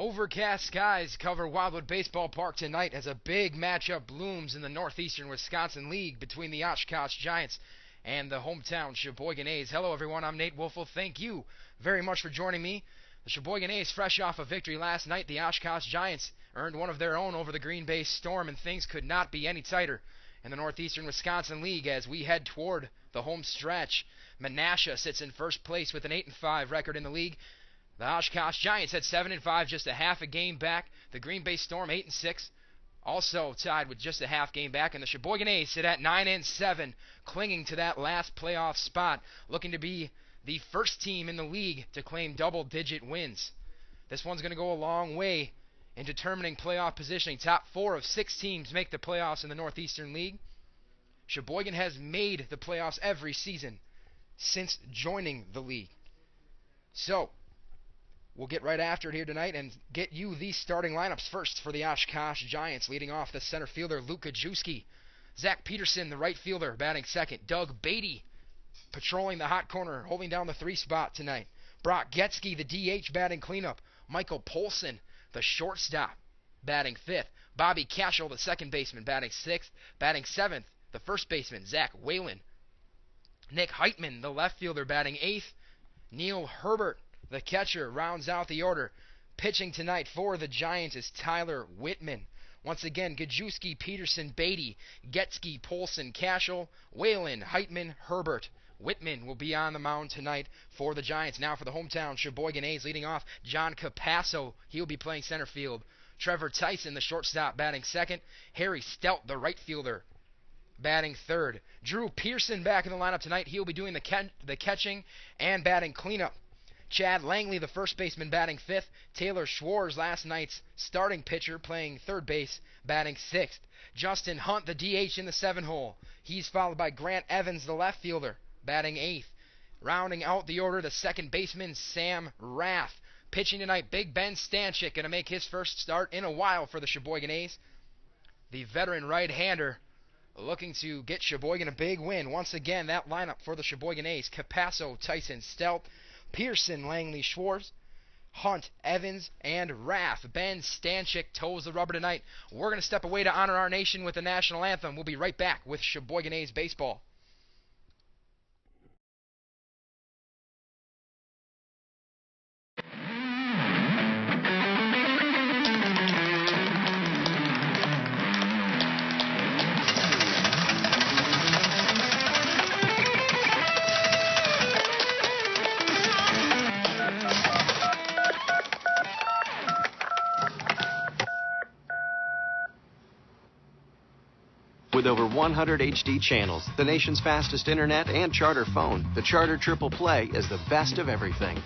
Overcast skies cover Wildwood Baseball Park tonight as a big matchup blooms in the Northeastern Wisconsin League between the Oshkosh Giants and the hometown Sheboygan A's. Hello everyone, I'm Nate Wolfel. Thank you very much for joining me. The Sheboygan A's fresh off a victory last night. The Oshkosh Giants earned one of their own over the Green Bay Storm, and things could not be any tighter in the Northeastern Wisconsin League as we head toward the home stretch. Menasha sits in first place with an 8-5 record in the league. The Oshkosh Giants at 7-5, just a half a game back. The Green Bay Storm 8-6, also tied with just a half game back. And the Sheboygan A's sit at 9-7, clinging to that last playoff spot, looking to be the first team in the league to claim double-digit wins. This one's going to go a long way in determining playoff positioning. Top 4 of 6 teams make the playoffs in the Northeastern League. Sheboygan has made the playoffs every season since joining the league. So, we'll get right after it here tonight and get you these starting lineups. First for the Oshkosh Giants, leading off the center fielder, Luke Kajewski. Zach Peterson, the right fielder, batting second. Doug Beatty, patrolling the hot corner, holding down the 3 spot tonight. Brock Getzky, the DH, batting cleanup. Michael Polson, the shortstop, batting 5th. Bobby Cashel, the second baseman, batting 6th. Batting 7th, the first baseman, Zach Whalen. Nick Heitman, the left fielder, batting 8th. Neil Herbert, the catcher, rounds out the order. Pitching tonight for the Giants is Tyler Whitman. Once again, Gajewski, Peterson, Beatty, Getzky, Polson, Cashel, Whalen, Heitman, Herbert. Whitman will be on the mound tonight for the Giants. Now for the hometown Sheboygan A's, leading off John Capasso. He'll be playing center field. Trevor Tyson, the shortstop, batting second. Harry Stout, the right fielder, batting third. Drew Pearson back in the lineup tonight. He'll be doing the catching and batting cleanup. Chad Langley, the first baseman, batting 5th. Taylor Schwartz, last night's starting pitcher, playing third base, batting 6th. Justin Hunt, the DH in the 7-hole. He's followed by Grant Evans, the left fielder, batting 8th. Rounding out the order, the second baseman, Sam Rath. Pitching tonight, Big Ben Stanchik, going to make his first start in a while for the Sheboygan A's. The veteran right-hander looking to get Sheboygan a big win. Once again, that lineup for the Sheboygan A's: Capasso, Tyson, Stout, Pearson, Langley, Schwartz, Hunt, Evans, and Rath. Ben Stanchik toes the rubber tonight. We're going to step away to honor our nation with the national anthem. We'll be right back with Sheboygan A's baseball. With over 100 HD channels, the nation's fastest internet, and Charter phone, the Charter Triple Play is the best of everything.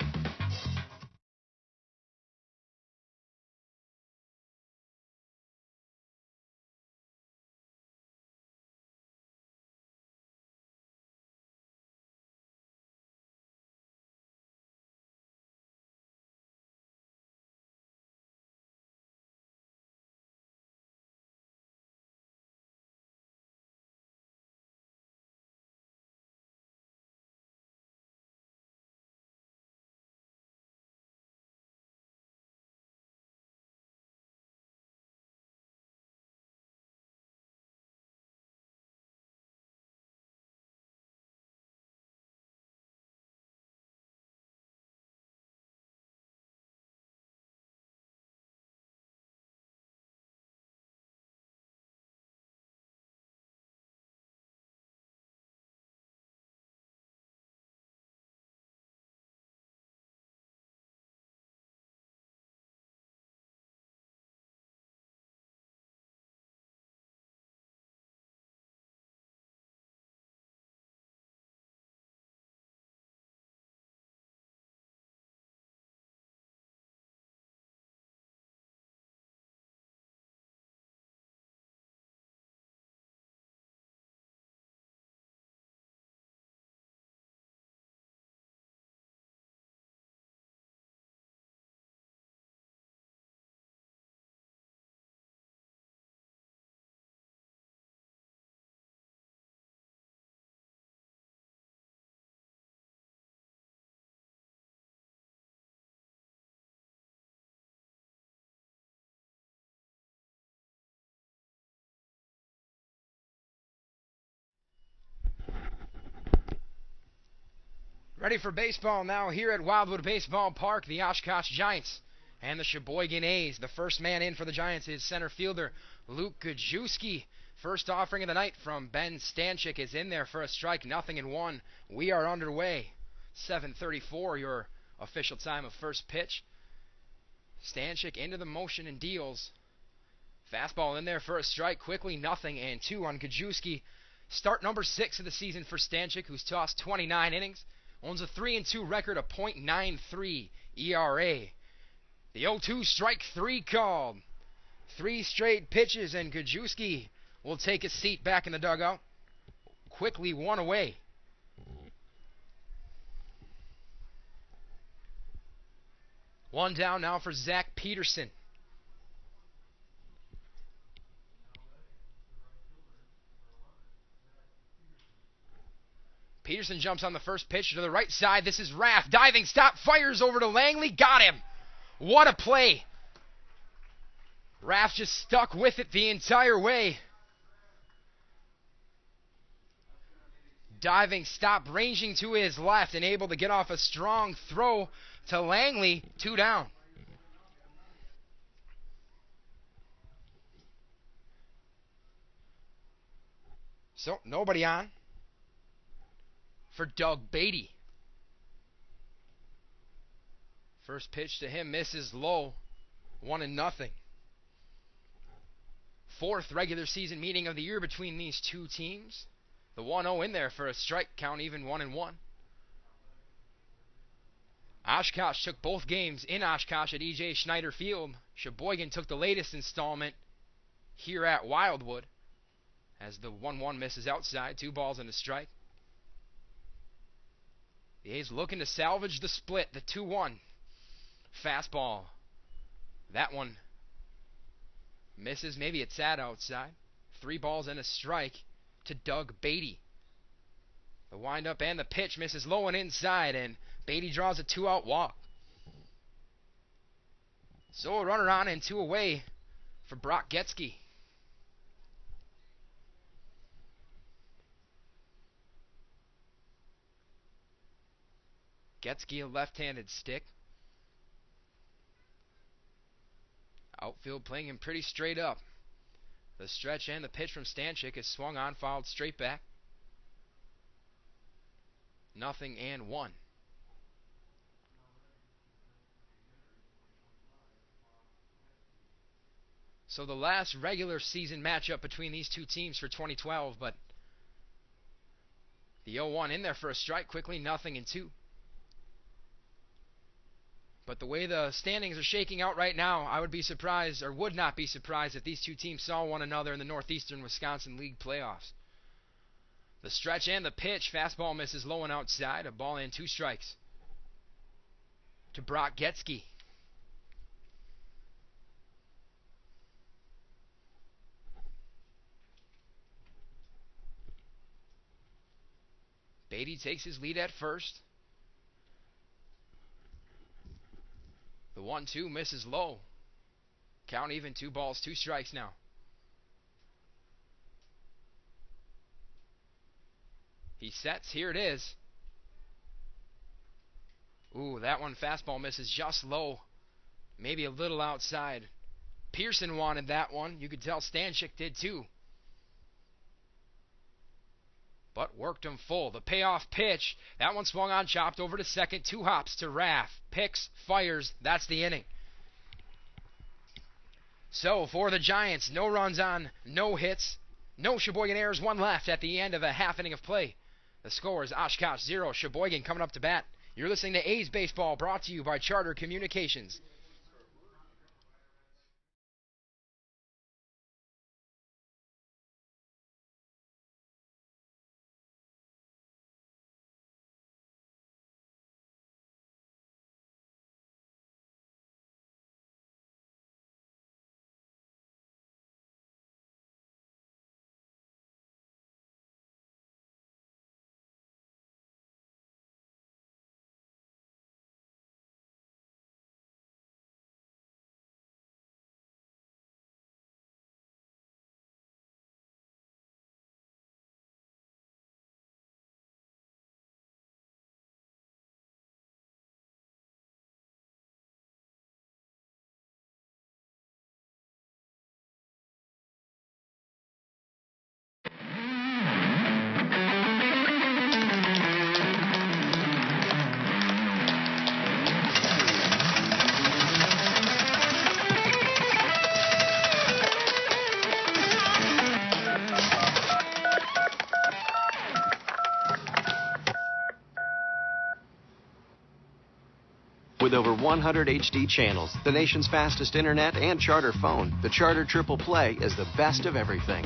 Ready for baseball now here at Wildwood Baseball Park. The Oshkosh Giants and the Sheboygan A's. The first man in for the Giants is center fielder Luke Gajewski. First offering of the night from Ben Stanchik is in there for a strike, 0-1. We are underway. 7:34, your official time of first pitch. Stanchik into the motion and deals. Fastball in there for a strike, quickly 0-2 on Gajewski. Start number 6 of the season for Stanchik, who's tossed 29 innings. Owns a 3-2 record, a .93 ERA. The 0-2 strike 3 called. 3 straight pitches, and Gajewski will take a seat back in the dugout. Quickly 1 away. One down now for Zach Peterson. Peterson jumps on the first pitch to the right side. This is Raff. Diving stop. Fires over to Langley. Got him. What a play. Raff just stuck with it the entire way. Diving stop, ranging to his left and able to get off a strong throw to Langley. 2 down. So, nobody on for Doug Beatty. First pitch to him misses low. 1-0. Fourth regular season meeting of the year between these two teams. The 1-0 in there for a strike count, even 1-1. Oshkosh took both games in Oshkosh at E.J. Schneider Field. Sheboygan took the latest installment here at Wildwood, as the 1-1 misses outside. 2 balls and a strike. The A's looking to salvage the split. The 2-1 fastball. That one misses. Maybe it's sad outside. 3 balls and a strike to Doug Beatty. The windup and the pitch misses low and inside, and Beatty draws a 2-out walk. So a runner on and 2 away for Brock Getzky. Getzky, a left-handed stick. Outfield playing him pretty straight up. The stretch and the pitch from Stanchik is swung on, fouled straight back. 0-1. So the last regular season matchup between these two teams for 2012, but the 0-1 in there for a strike quickly, 0-2. But the way the standings are shaking out right now, I would be surprised, or would not be surprised, if these two teams saw one another in the Northeastern Wisconsin League playoffs. The stretch and the pitch, fastball misses low and outside, a ball and 2 strikes to Brock Getzky. Beatty takes his lead at first. The 1-2 misses low. Count even, 2 balls, 2 strikes now. He sets, here it is. Ooh, that one fastball misses just low. Maybe a little outside. Pearson wanted that one. You could tell Stanchik did too. But worked him full. The payoff pitch. That one swung on, chopped over to second. 2 hops to Raff. Picks, fires. That's the inning. So for the Giants, no runs on, no hits, no Sheboygan errors, 1 left at the end of a half inning of play. The score is Oshkosh 0, Sheboygan coming up to bat. You're listening to A's Baseball, brought to you by Charter Communications. With over 100 HD channels, the nation's fastest internet, and charter phone, the Charter Triple Play is the best of everything.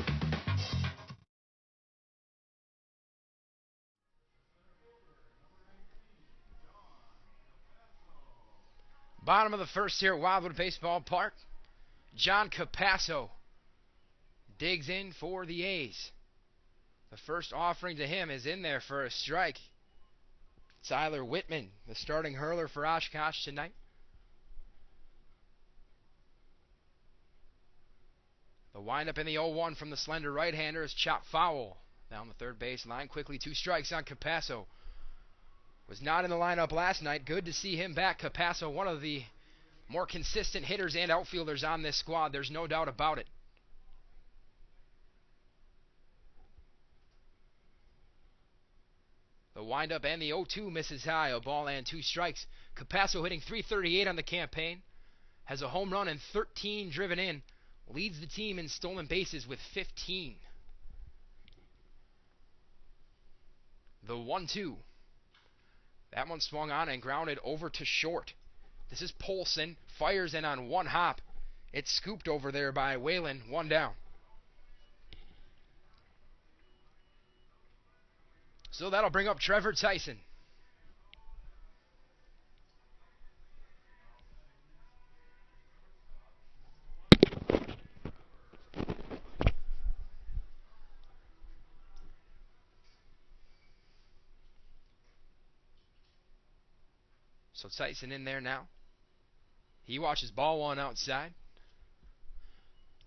Bottom of the first here at Wildwood Baseball Park. John Capasso digs in for the A's. The first offering to him is in there for a strike. Tyler Whitman, the starting hurler for Oshkosh tonight. The windup in the 0-1 from the slender right-hander is chopped foul down the third base line. Quickly 2 strikes on Capasso. Was not in the lineup last night. Good to see him back. Capasso, one of the more consistent hitters and outfielders on this squad. There's no doubt about it. The windup and the 0-2 misses high. A ball and 2 strikes. Capasso hitting .338 on the campaign. Has a home run and 13 driven in. Leads the team in stolen bases with 15. The 1-2. That one swung on and grounded over to short. This is Polson. Fires in on one hop. It's scooped over there by Whalen. 1 down. So that'll bring up Trevor Tyson. So Tyson in there now. He watches ball 1 outside.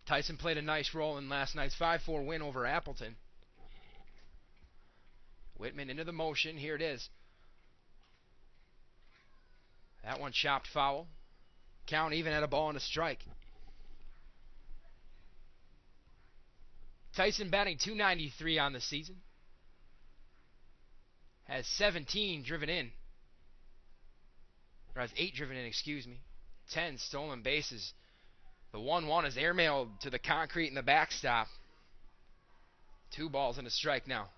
Tyson played a nice role in last night's 5-4 win over Appleton. Whitman into the motion. Here it is. That one chopped foul. Count even at a ball and a strike. Tyson batting .293 on the season. Has 17 driven in. Or has 8 driven in, excuse me. 10 stolen bases. The 1-1 is airmailed to the concrete in the backstop. 2 balls and a strike now.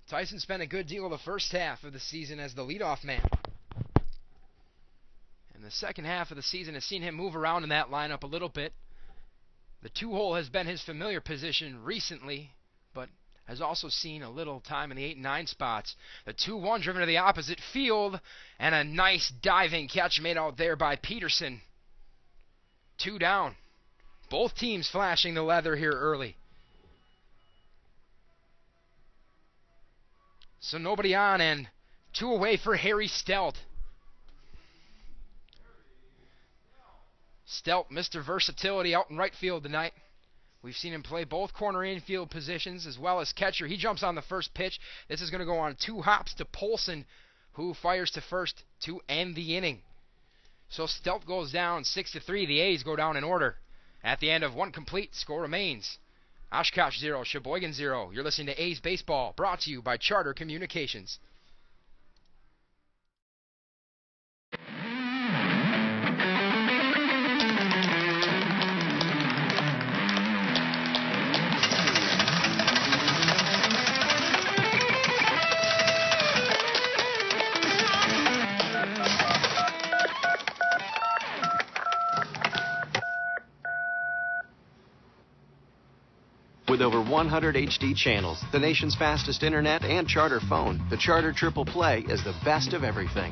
Tyson spent a good deal of the first half of the season as the leadoff man. And the second half of the season has seen him move around in that lineup a little bit. The 2-hole has been his familiar position recently, but has also seen a little time in the 8 and 9 spots. The 2-1 driven to the opposite field, and a nice diving catch made out there by Peterson. 2 down. Both teams flashing the leather here early. So nobody on, and 2 away for Harry Stelt. Stelt, Mr. Versatility, out in right field tonight. We've seen him play both corner infield positions as well as catcher. He jumps on the first pitch. This is going to go on 2 hops to Polson, who fires to first to end the inning. So Stelt goes down 6-3. The A's go down in order. At the end of 1 complete, score remains Oshkosh 0, Sheboygan 0. You're listening to A's Baseball, brought to you by Charter Communications. With over 100 HD channels, the nation's fastest internet, and charter phone, the Charter Triple Play is the best of everything.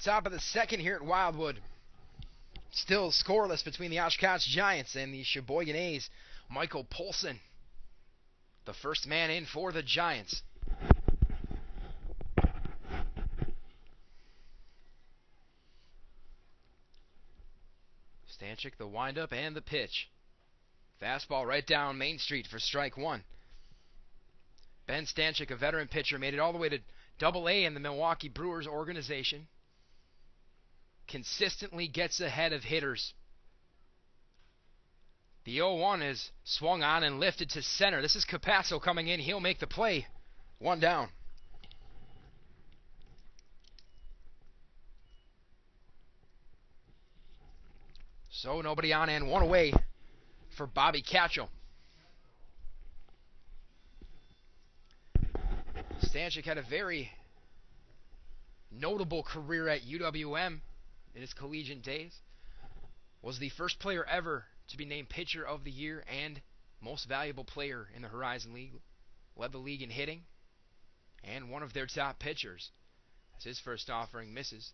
Top of the second here at Wildwood. Still scoreless between the Oshkosh Giants and the Sheboygan A's. Michael Polson, the first man in for the Giants. Stanchik, the windup and the pitch. Fastball right down Main Street for strike one. Ben Stanchik, a veteran pitcher, made it all the way to Double-A in the Milwaukee Brewers organization. Consistently gets ahead of hitters. The 0-1 is swung on and lifted to center. This is Capasso coming in. He'll make the play. One down. So nobody on and one away for Bobby Catchell. Stanchik had a very notable career at UWM in his collegiate days. Was the first player ever to be named Pitcher of the Year and Most Valuable Player in the Horizon League. Led the league in hitting and one of their top pitchers. As his first offering misses.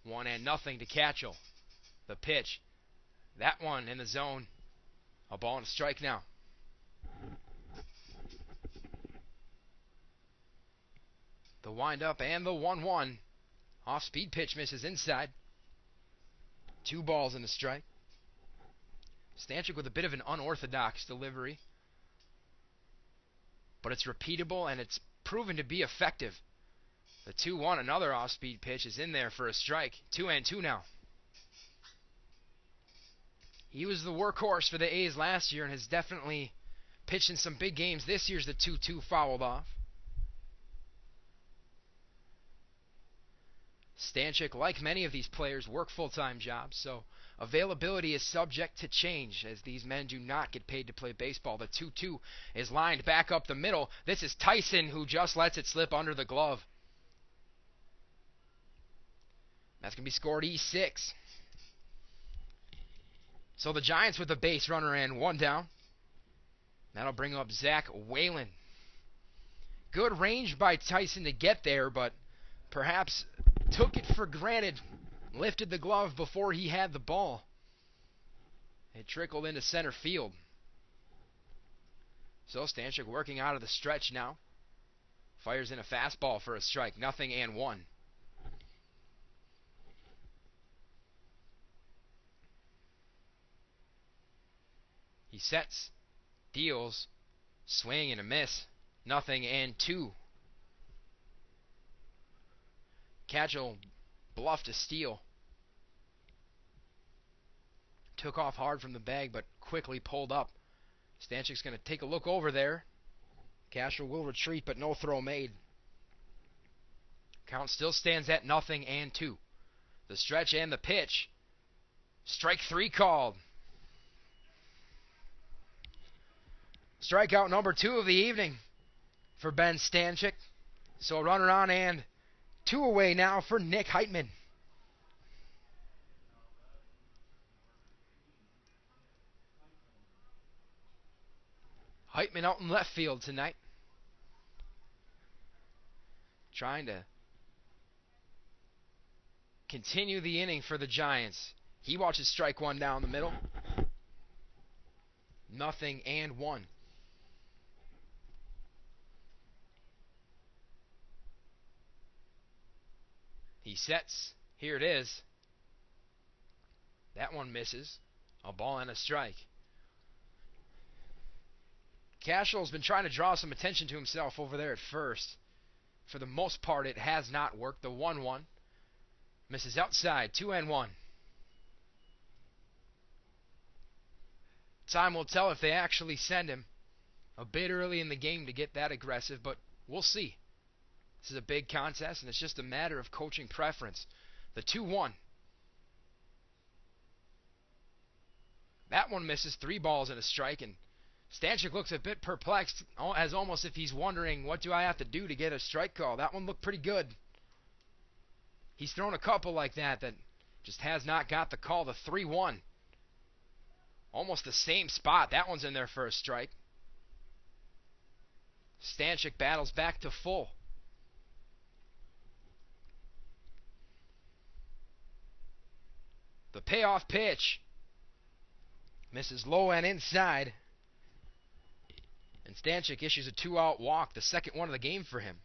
1-0 to Catchell. The pitch. That one in the zone. A ball and a strike now. The windup and the 1-1. Off-speed pitch misses inside. 2 balls and a strike. Stanchik with a bit of an unorthodox delivery. But it's repeatable and it's proven to be effective. The 2-1, another off-speed pitch, is in there for a strike. 2-2 now. He was the workhorse for the A's last year and has definitely pitched in some big games. This year's the 2-2 fouled off. Stanchik, like many of these players, work full-time jobs, so availability is subject to change as these men do not get paid to play baseball. The 2-2 is lined back up the middle. This is Tyson who just lets it slip under the glove. That's going to be scored E6. So the Giants with a base runner and 1 down. That'll bring up Zach Whalen. Good range by Tyson to get there, but perhaps took it for granted. Lifted the glove before he had the ball. It trickled into center field. So Stanchik working out of the stretch now. Fires in a fastball for a strike. 0-1. He sets, deals, swing and a miss. 0-2. Catchell bluffed a steal. Took off hard from the bag, but quickly pulled up. Stanchik's going to take a look over there. Catchell will retreat, but no throw made. Count still stands at 0-2. The stretch and the pitch. Strike 3 called. Strikeout number 2 of the evening for Ben Stanchik. So a runner on and 2 away now for Nick Heitman. Heitman out in left field tonight. Trying to continue the inning for the Giants. He watches strike 1 down the middle. 0-1. He sets. Here it is. That one misses. A ball and a strike. Cashell's been trying to draw some attention to himself over there at first. For the most part, it has not worked. The 1-1 misses outside. 2-1. Time will tell if they actually send him. A bit early in the game to get that aggressive, but we'll see. This is a big contest, and it's just a matter of coaching preference. The 2-1. That one misses. 3 balls and a strike, and Stanchik looks a bit perplexed, as almost if he's wondering, what do I have to do to get a strike call? That one looked pretty good. He's thrown a couple like that just has not got the call. The 3-1. Almost the same spot. That one's in there for a strike. Stanchik battles back to full. The payoff pitch misses low and inside. And Stanchik issues a 2-out walk, the second one of the game for him.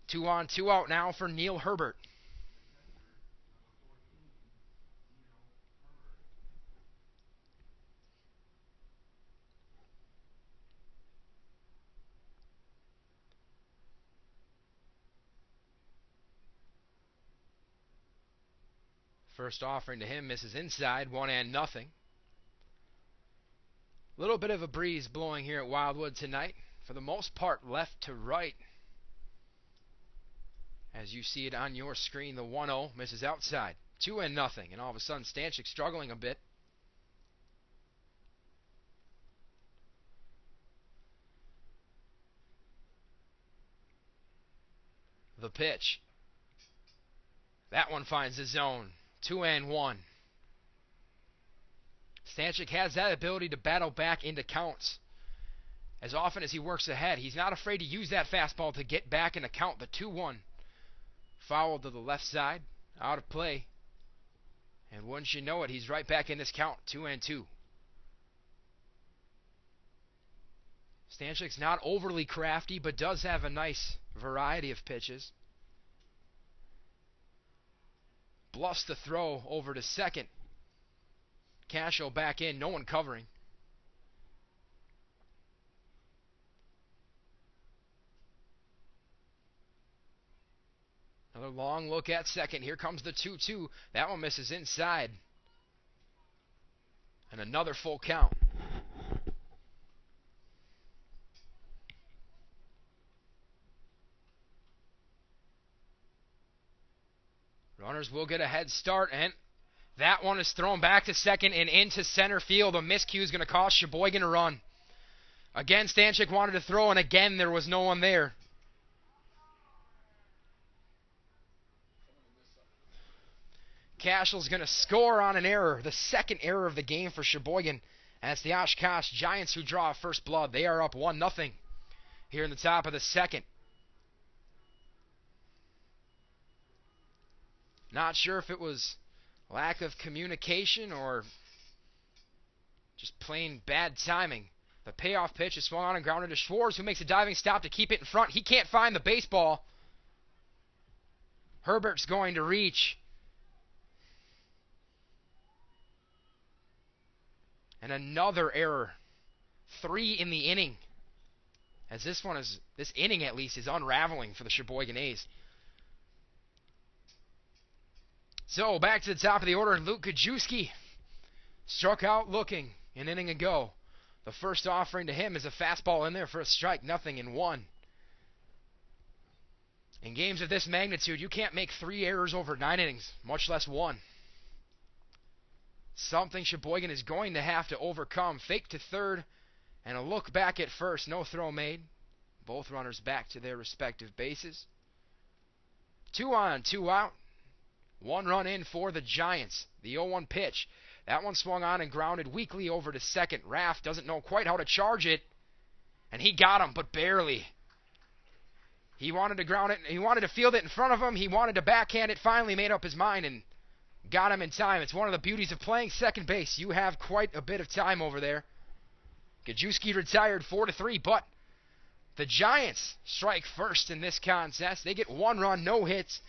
2 on, 2 out now for Neil Herbert. First offering to him misses inside, 1-0. Little bit of a breeze blowing here at Wildwood tonight. For the most part, left to right. As you see it on your screen, the 1-0 misses outside, 2-0. And all of a sudden, Stanchik struggling a bit. The pitch. That one finds the zone. 2-1. Stanchik has that ability to battle back into counts. As often as he works ahead, he's not afraid to use that fastball to get back in a count. The 2-1. Foul to the left side. Out of play. And wouldn't you know it, he's right back in this count. 2-2. Stanchik's not overly crafty, but does have a nice variety of pitches. Bluffs the throw over to second. Cashel back in, no one covering. Another long look at second. Here comes the 2-2. That one misses inside. And another full count. Runners will get a head start, and that one is thrown back to second and into center field. A miscue is going to cost Sheboygan a run. Again, Stanchik wanted to throw, and again, there was no one there. Cashel's going to score on an error, the second error of the game for Sheboygan. And it's the Oshkosh Giants who draw first blood. They are up 1-0 here in the top of the second. Not sure if it was lack of communication or just plain bad timing. The payoff pitch is swung on and grounded to Schwartz, who makes a diving stop to keep it in front. He can't find the baseball. Herbert's going to reach. And another error. 3 in the inning. As this inning at least is unraveling for the Sheboygan A's. So, back to the top of the order, Luke Gajewski struck out looking an inning ago. The first offering to him is a fastball in there for a strike, 0-1. In games of this magnitude, you can't make 3 errors over 9 innings, much less 1. Something Sheboygan is going to have to overcome. Fake to third and a look back at first. No throw made. Both runners back to their respective bases. 2 on, 2 out. 1 run in for the Giants. The 0-1 pitch. That one swung on and grounded weakly over to second. Raff doesn't know quite how to charge it. And he got him, but barely. He wanted to ground it. He wanted to field it in front of him. He wanted to backhand it. Finally made up his mind and got him in time. It's one of the beauties of playing second base. You have quite a bit of time over there. Gajewski retired 4-3, but the Giants strike first in this contest. They get 1 run, no hits,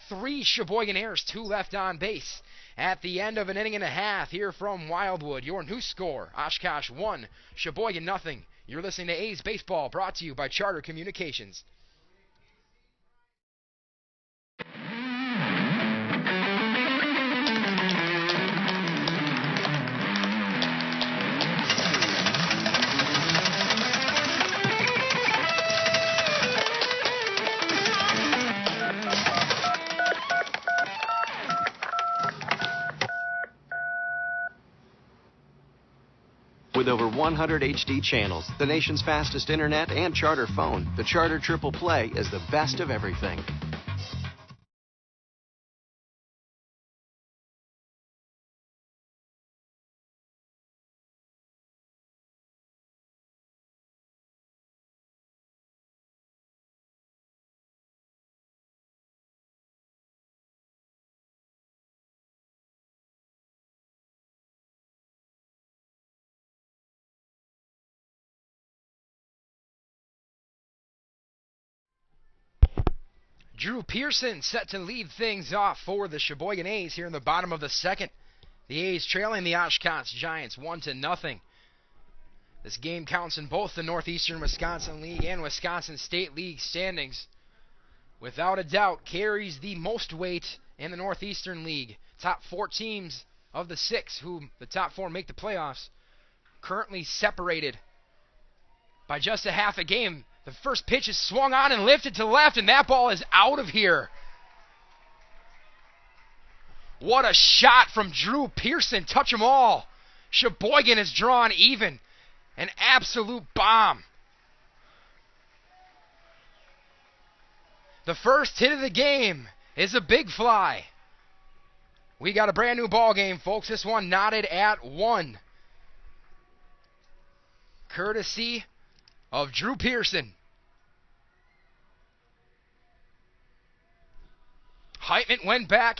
3 Sheboygan errors, 2 left on base. At the end of an inning and a half, here from Wildwood, your new score, Oshkosh 1, Sheboygan 0. You're listening to A's Baseball, brought to you by Charter Communications. With over 100 HD channels, the nation's fastest internet, and Charter phone, the Charter Triple Play is the best of everything. Drew Pearson set to lead things off for the Sheboygan A's here in the bottom of the second. The A's trailing the Oshkosh Giants 1-0. This game counts in both the Northeastern Wisconsin League and Wisconsin State League standings. Without a doubt, carries the most weight in the Northeastern League. top 4 teams of the 6 who the top 4 make the playoffs currently separated by just a half a game. The first pitch is swung on and lifted to the left, and that ball is out of here. What a shot from Drew Pearson. Touch 'em all. Sheboygan is drawn even. An absolute bomb. The first hit of the game is a big fly. We got a brand new ball game, folks. This one knotted at 1. Courtesy of Drew Pearson. Heitman went back.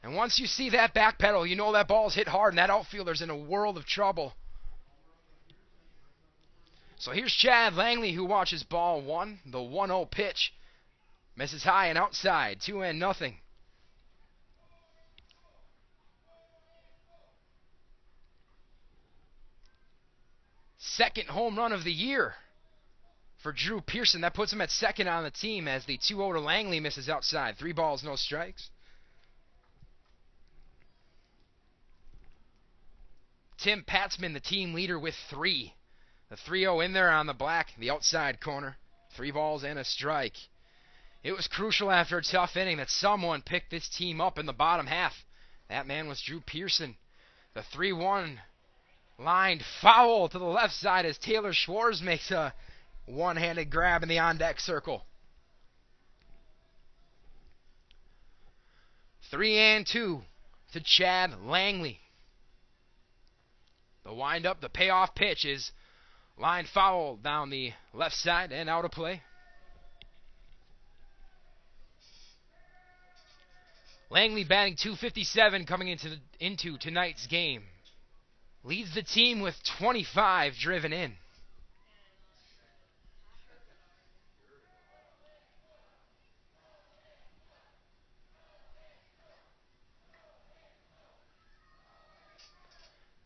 And once you see that back pedal, you know that ball's hit hard and that outfielder's in a world of trouble. So here's Chad Langley, who watches ball 1. The 1-0 pitch. Misses high and outside. 2-0. Second home run of the year for Drew Pearson. That puts him at second on the team as the 2-0 to Langley misses outside. 3 balls, no strikes. Tim Patzman, the team leader, with 3. The 3-0 in there on the black, the outside corner. 3 balls and a strike. It was crucial after a tough inning that someone picked this team up in the bottom half. That man was Drew Pearson. The 3-1 lined foul to the left side as Taylor Schwartz makes a one-handed grab in the on-deck circle. 3-2 to Chad Langley. The wind-up, the payoff pitch is line foul down the left side and out of play. Langley batting .257 coming into tonight's game. Leads the team with 25 driven in.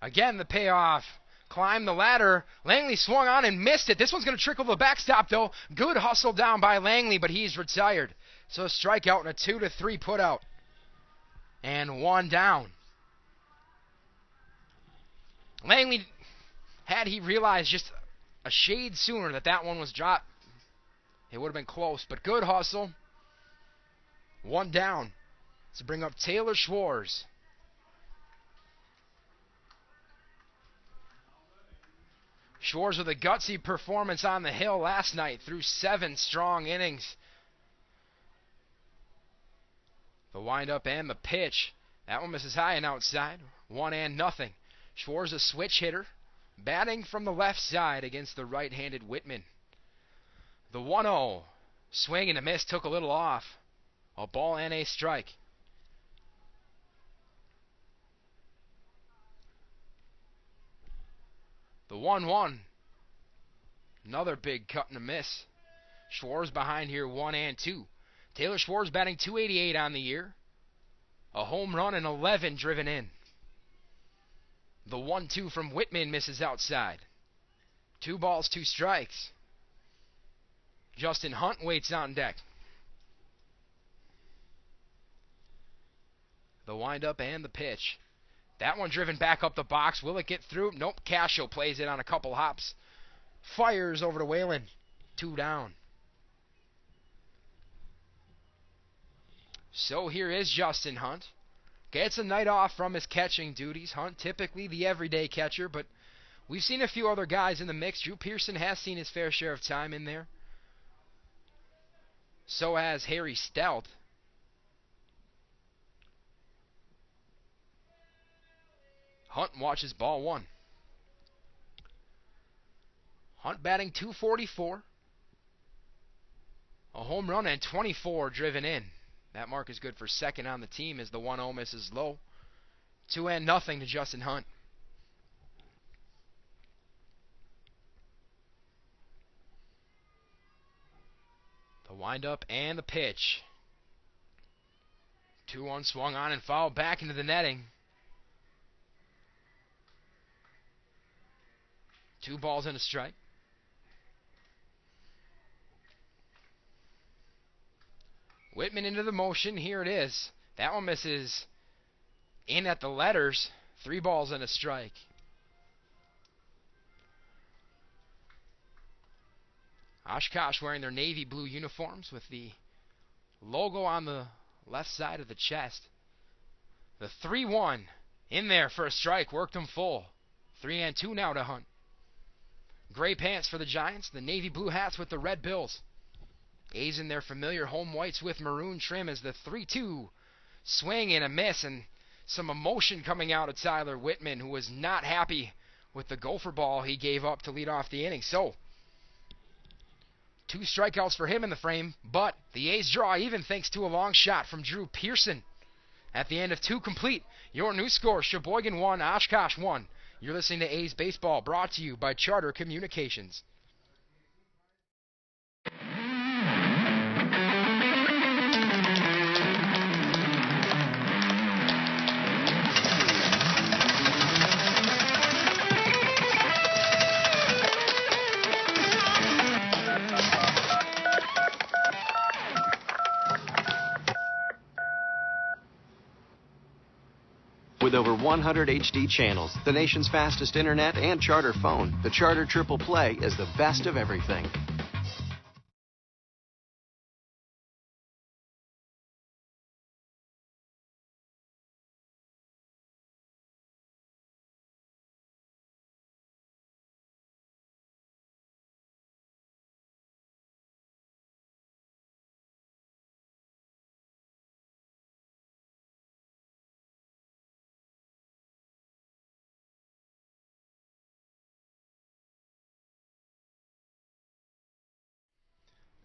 Again, the payoff. Climbed the ladder. Langley swung on and missed it. This one's going to trickle the backstop, though. Good hustle down by Langley, but he's retired. So a strikeout and a 2-3 putout. And 1 down. Langley, had he realized just a shade sooner that that one was dropped, it would have been close. But good hustle. 1 down to bring up Taylor Schwartz. Schwartz with a gutsy performance on the hill last night through 7 strong innings. The windup and the pitch. That one misses high and outside. 1-0. Schwartz a switch hitter, batting from the left side against the right-handed Whitman. The 1-0. Swing and a miss, took a little off. A ball and a strike. The 1-1. Another big cut and a miss. Schwartz behind here, 1-2. Taylor Schwartz batting .288 on the year. A home run and 11 driven in. The 1-2 from Whitman misses outside. 2 balls, 2 strikes. Justin Hunt waits on deck. The windup and the pitch. That one driven back up the box. Will it get through? Nope. Cascio plays it on a couple hops. Fires over to Whalen. 2 down. So here is Justin Hunt. Gets a night off from his catching duties. Hunt typically the everyday catcher, but we've seen a few other guys in the mix. Drew Pearson has seen his fair share of time in there. So has Harry Stout. Hunt watches ball 1. Hunt batting .244. A home run and 24 driven in. That mark is good for second on the team as the 1-0 misses low. 2-0 to Justin Hunt. The windup and the pitch. 2-1 swung on and fouled back into the netting. 2 balls and a strike. Whitman into the motion. Here it is. That one misses in at the letters. 3 balls and a strike. Oshkosh wearing their navy blue uniforms with the logo on the left side of the chest. The 3-1 in there for a strike. Worked them full. 3-2 now to Hunt. Gray pants for the Giants. The navy blue hats with the red bills. A's in their familiar home whites with maroon trim as the 3-2 swing and a miss, and some emotion coming out of Tyler Whitman, who was not happy with the gopher ball he gave up to lead off the inning. So 2 strikeouts for him in the frame, but the A's draw even thanks to a long shot from Drew Pearson at the end of 2 complete. Your new score, Sheboygan 1, Oshkosh 1. You're listening to A's Baseball, brought to you by Charter Communications. With over 100 HD channels, the nation's fastest internet, and Charter phone, the Charter Triple Play is the best of everything.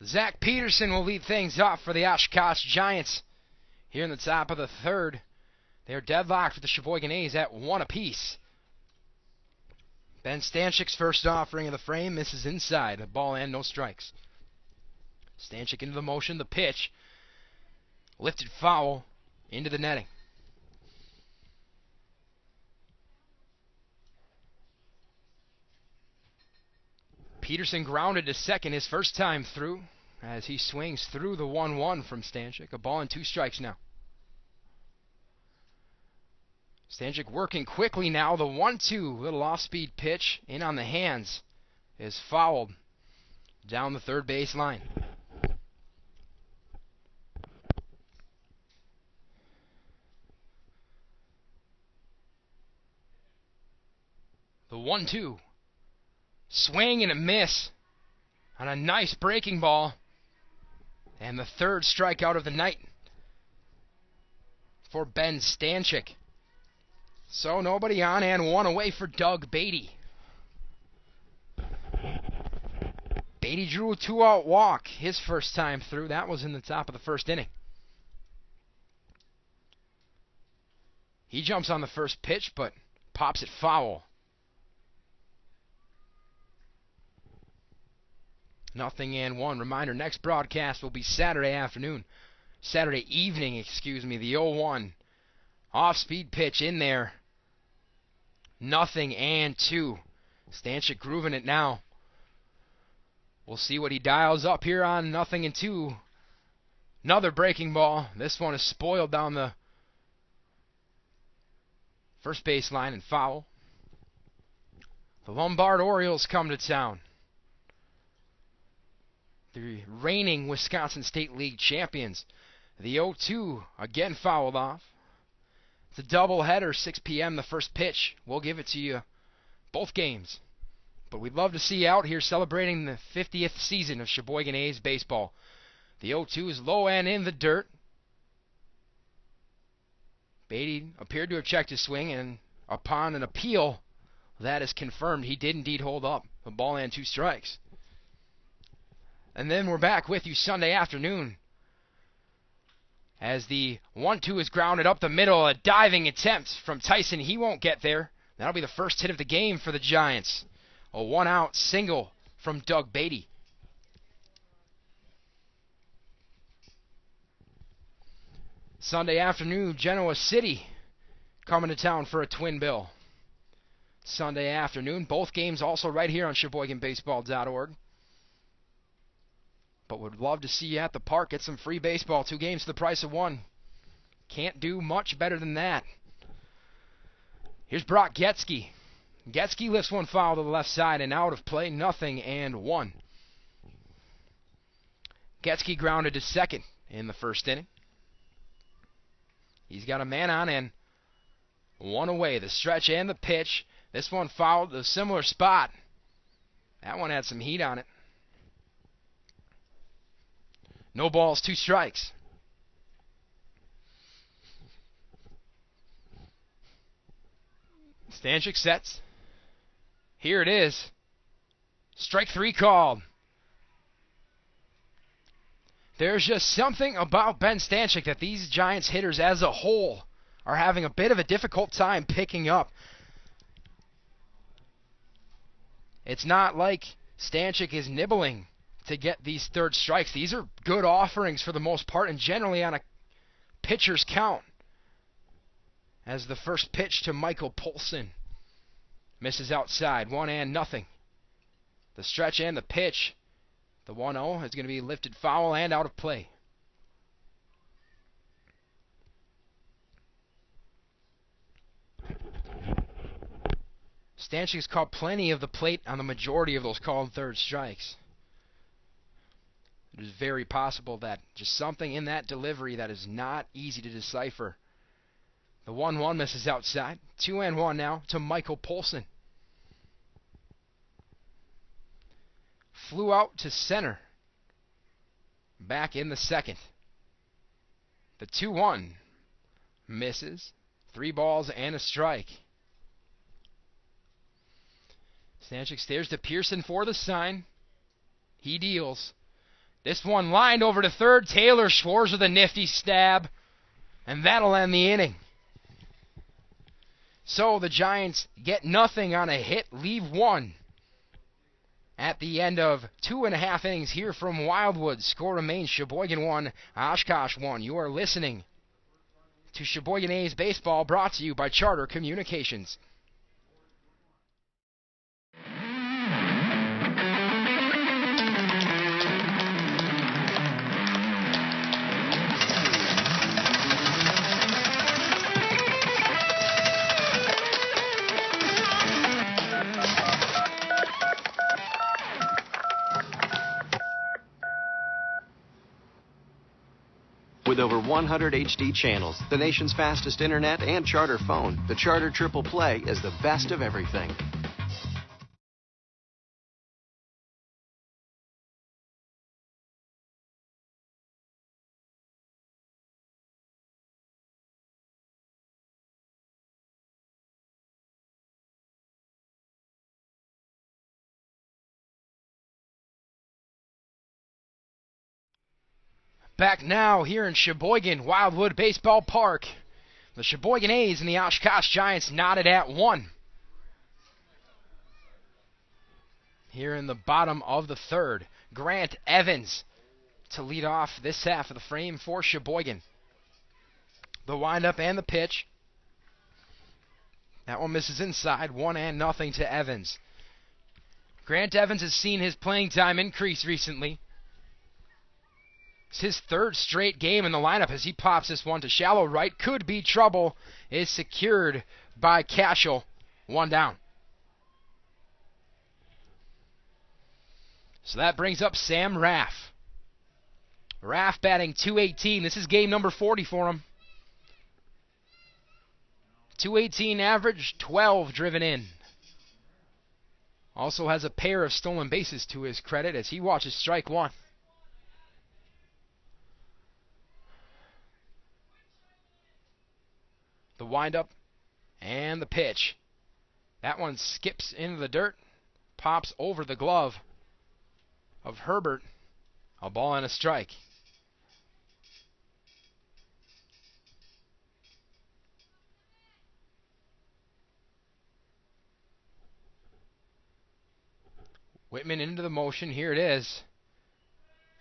Zach Peterson will lead things off for the Oshkosh Giants here in the top of the 3rd. They're deadlocked with the Sheboygan A's at 1 apiece. Ben Stanchik's first offering of the frame misses inside. A ball and no strikes. Stanchik into the motion. The pitch. Lifted foul into the netting. Peterson grounded to second his first time through as he swings through the 1-1 from Stanchik. A ball and 2 strikes now. Stanchik working quickly now. The 1-2, little off-speed pitch in on the hands is fouled down the third base line. The 1-2. Swing and a miss on a nice breaking ball. And the 3rd strikeout of the night for Ben Stanchik. So nobody on and 1 away for Doug Beatty. Beatty drew a 2-out walk his first time through. That was in the top of the 1st inning. He jumps on the first pitch but pops it foul. 0-1. Reminder, next broadcast will be Saturday evening, the 0-1. Off-speed pitch in there. 0-2. Stanchik grooving it now. We'll see what he dials up here on 0-2. Another breaking ball. This one is spoiled down the first base line and foul. The Lombard Orioles come to town. The reigning Wisconsin State League champions. The 0-2 again fouled off. It's a doubleheader, 6 p.m. the first pitch. We'll give it to you both games. But we'd love to see you out here celebrating the 50th season of Sheboygan A's baseball. The 0-2 is low and in the dirt. Beatty appeared to have checked his swing, and upon an appeal, that is confirmed. He did indeed hold up. A ball and 2 strikes. And then we're back with you Sunday afternoon as the 1-2 is grounded up the middle. A diving attempt from Tyson. He won't get there. That'll be the first hit of the game for the Giants. A 1-out single from Doug Beatty. Sunday afternoon, Genoa City coming to town for a twin bill. Sunday afternoon, both games also right here on SheboyganBaseball.org. but would love to see you at the park. Get some free baseball. 2 games for the price of 1. Can't do much better than that. Here's Brock Getzky. Getzky lifts one foul to the left side and out of play. 0-1. Getzky grounded to second in the first inning. He's got a man on and 1 away. The stretch and the pitch. This one fouled a similar spot. That one had some heat on it. No balls, 2 strikes. Stanchik sets. Here it is. Strike 3 called. There's just something about Ben Stanchik that these Giants hitters as a whole are having a bit of a difficult time picking up. It's not like Stanchik is nibbling to get these third strikes. These are good offerings for the most part and generally on a pitcher's count. As the first pitch to Michael Polson misses outside, 1-0. The stretch and the pitch. The 1-0 is going to be lifted foul and out of play. Stanchik's caught plenty of the plate on the majority of those called third strikes. It is very possible that just something in that delivery that is not easy to decipher. The 1-1 misses outside. 2-1 now to Michael Polson. Flew out to center. Back in the second. The 2-1 misses. 3 balls and a strike. Stanchik stares to Pearson for the sign. He deals. This one lined over to third. Taylor Schwartz with a nifty stab. And that'll end the inning. So the Giants get nothing on a hit, leave 1. At the end of 2.5 innings here from Wildwood, score remains Sheboygan 1, Oshkosh 1. You are listening to Sheboygan A's Baseball, brought to you by Charter Communications. With over 100 HD channels, the nation's fastest internet, and Charter phone, the Charter Triple Play is the best of everything. Back now here in Sheboygan, Wildwood Baseball Park. The Sheboygan A's and the Oshkosh Giants knotted at 1. Here in the bottom of the third, Grant Evans to lead off this half of the frame for Sheboygan. The windup and the pitch. That one misses inside, 1-0 to Evans. Grant Evans has seen his playing time increase recently. It's his 3rd straight game in the lineup as he pops this one to shallow right. Could be trouble. Is secured by Cashel. 1 down. So that brings up Sam Raff. Raff batting .218. This is game number 40 for him. .218 average, 12 driven in. Also has a pair of stolen bases to his credit as he watches strike 1. The windup and the pitch. That one skips into the dirt, pops over the glove of Herbert. A ball and a strike. Whitman into the motion. Here it is.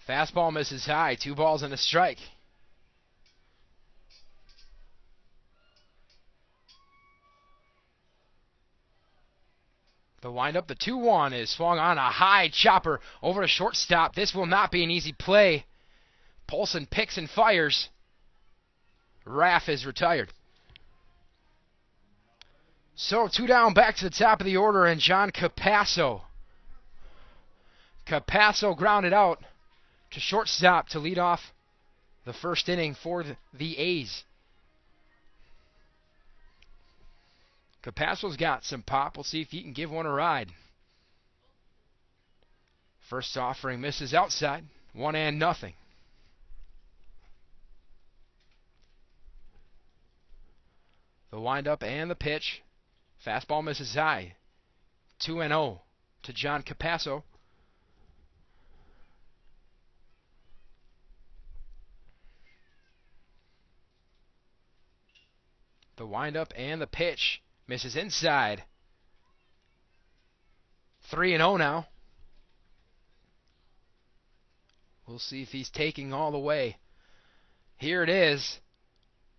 Fastball misses high. 2 balls and a strike. The windup, the 2-1 is swung on a high chopper over to shortstop. This will not be an easy play. Polson picks and fires. Raff is retired. So 2 down, back to the top of the order, and John Capasso. Capasso grounded out to shortstop to lead off the first inning for the A's. Capasso's got some pop. We'll see if he can give one a ride. First offering misses outside. 1-0. The windup and the pitch. Fastball misses high. 2-0 to John Capasso. The windup and the pitch. Misses inside. 3-0 now. We'll see if he's taking all the way. Here it is.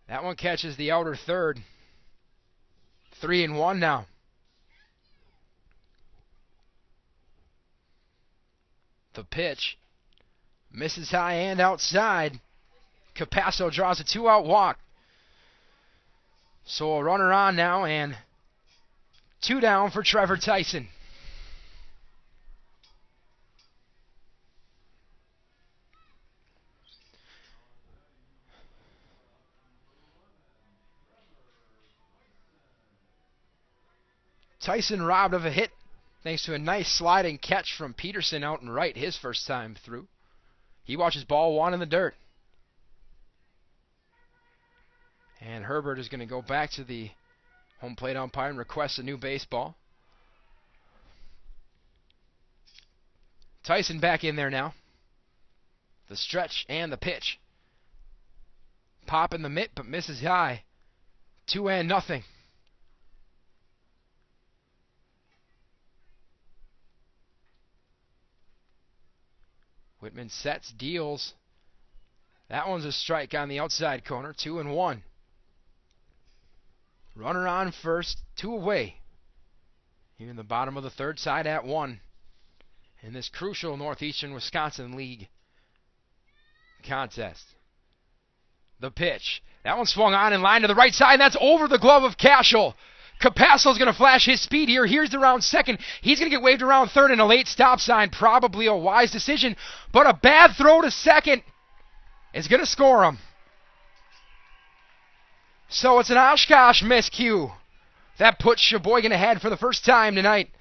That one catches the outer third. 3-1 now. The pitch. Misses high and outside. Capasso draws a 2-out walk. So a runner on now, and 2 down for Trevor Tyson. Tyson robbed of a hit thanks to a nice sliding catch from Peterson out and right his first time through. He watches ball 1 in the dirt. And Herbert is going to go back to the home plate umpire and request a new baseball. Tyson back in there now. The stretch and the pitch. Pop in the mitt, but misses high. 2-0. Whitman sets, deals. That one's a strike on the outside corner. 2-1. Runner on first, 2 away. Here in the bottom of the third, side at 1. In this crucial Northeastern Wisconsin League contest. The pitch. That one swung on in line to the right side, and that's over the glove of Cashel. Capasso's going to flash his speed here. Here's the round second. He's going to get waved around third in a late stop sign. Probably a wise decision, but a bad throw to second is going to score him. So it's an Oshkosh miscue. That puts Sheboygan ahead for the first time tonight.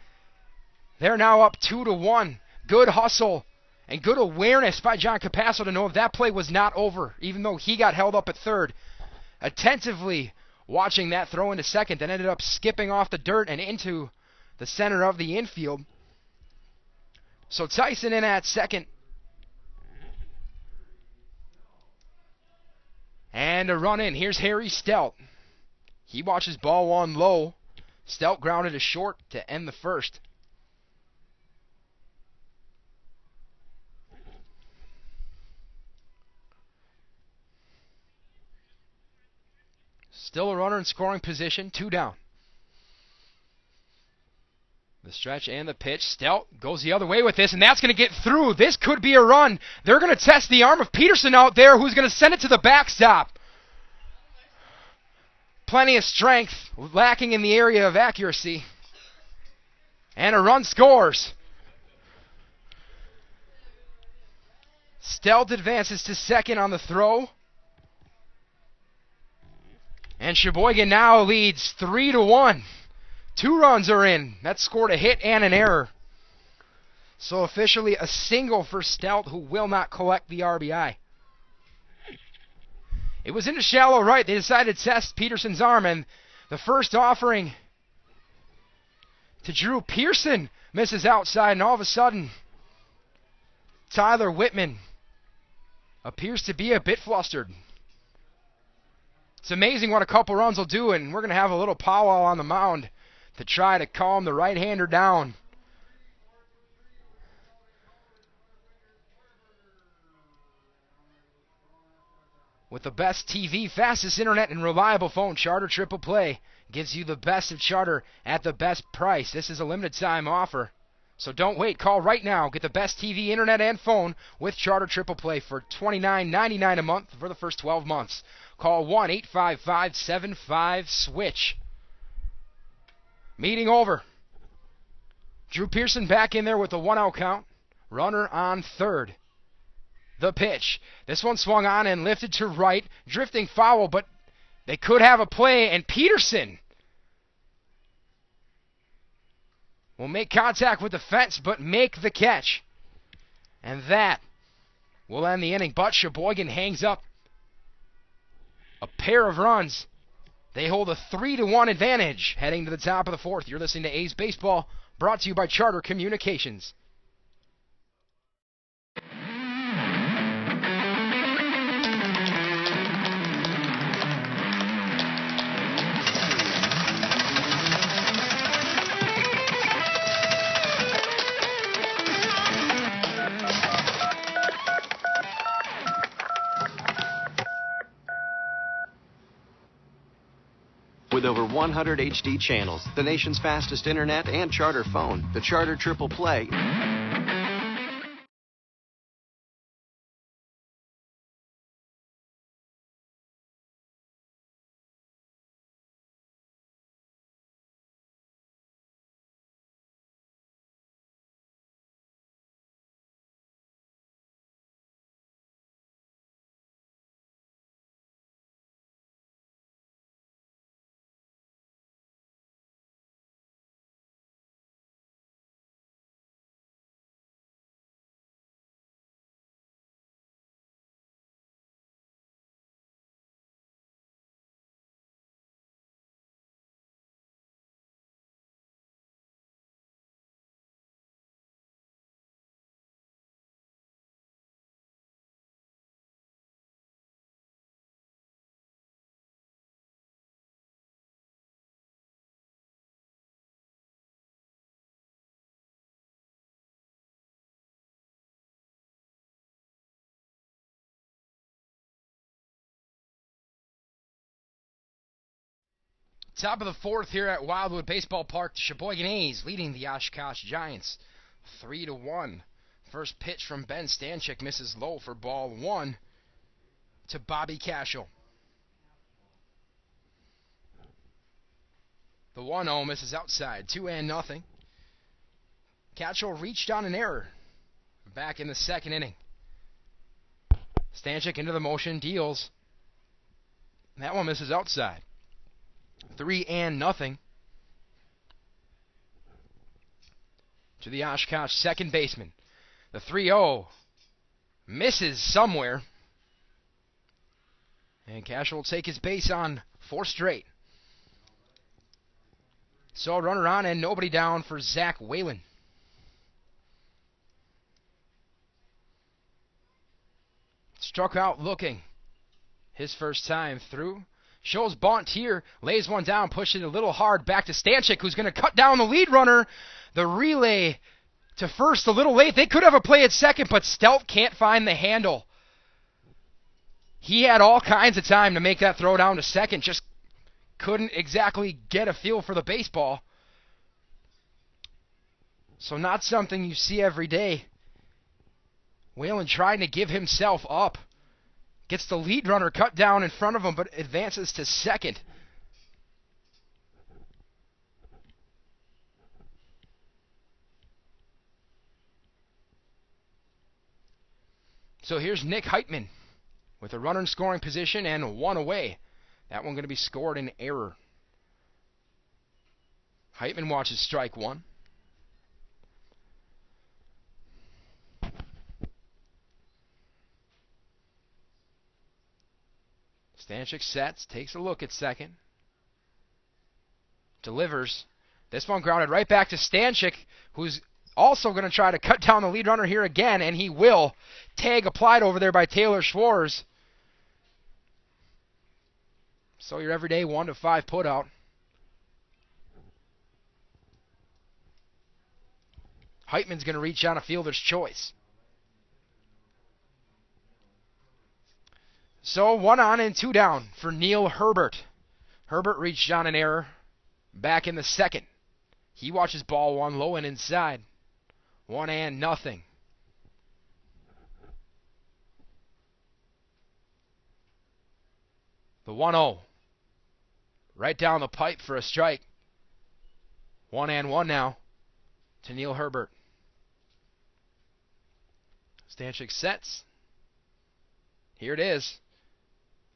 They're now up 2-1. Good hustle and good awareness by John Capasso to know if that play was not over, even though he got held up at third. Attentively watching that throw into second, then ended up skipping off the dirt and into the center of the infield. So Tyson in at second. And a run in. Here's Harry Stout. He watches ball 1 low. Stout grounded to short to end the first. Still a runner in scoring position. 2 down. The stretch and the pitch. Stout goes the other way with this, and that's going to get through. This could be a run. They're going to test the arm of Peterson out there, who's going to send it to the backstop. Plenty of strength, lacking in the area of accuracy. And a run scores. Stout advances to second on the throw. And Sheboygan now leads 3-1. 2 runs are in. That scored a hit and an error. So officially a single for Stout, who will not collect the RBI. It was into shallow right. They decided to test Peterson's arm, and the first offering to Drew Pearson misses outside, and all of a sudden Tyler Whitman appears to be a bit flustered. It's amazing what a couple runs will do, and we're going to have a little powwow on the mound to try to calm the right-hander down. With the best TV, fastest internet, and reliable phone, Charter Triple Play gives you the best of Charter at the best price. This is a limited time offer, so don't wait. Call right now. Get the best TV, internet, and phone with Charter Triple Play for $29.99 a month for the first 12 months. Call 1-855-75-SWITCH. Meeting over. Drew Pearson back in there with a 1-out count. Runner on third. The pitch. This one swung on and lifted to right. Drifting foul, but they could have a play, and Peterson will make contact with the fence, but make the catch. And that will end the inning, but Sheboygan hangs up a pair of runs. They hold a 3-1 advantage heading to the top of the fourth. You're listening to A's Baseball, brought to you by Charter Communications. With over 100 HD channels, the nation's fastest internet, and Charter phone, the Charter Triple Play Top of the fourth here at Wildwood Baseball Park. Sheboygan A's leading the Oshkosh Giants 3-1. First pitch from Ben Stanchik misses low for ball one to Bobby Cashel. The 1-0 misses outside, 2-0. Cashel reached on an error back in the second inning. Stanchik into the motion, deals. That one misses outside. 3-0 to the Oshkosh second baseman. The 3-0 misses somewhere. And Cashel will take his base on 4 straight. So a runner on and nobody down for Zach Whalen. Struck out looking. His first time through. Shows bunt here, lays one down, pushing it a little hard back to Stanchik, who's going to cut down the lead runner. The relay to first a little late. They could have a play at second, but Stelp can't find the handle. He had all kinds of time to make that throw down to second, just couldn't exactly get a feel for the baseball. So not something you see every day. Whalen trying to give himself up. Gets the lead runner cut down in front of him, but advances to second. So here's Nick Heitman with a runner in scoring position and one away. That one going to be scored in error. Heitman watches strike one. Stanchik sets, takes a look at second. Delivers. This one grounded right back to Stanchik, who's also going to try to cut down the lead runner here again, and he will. Tag applied over there by Taylor Schwartz. So your everyday 1-5 putout. Heitman's going to reach on a fielder's choice. So 1 on and 2 down for Neil Herbert. Herbert reached on an error back in the second. He watches ball 1 low and inside. 1 and nothing. The 1-0. Right down the pipe for a strike. 1 and 1 now to Neil Herbert. Stanchik sets. Here it is.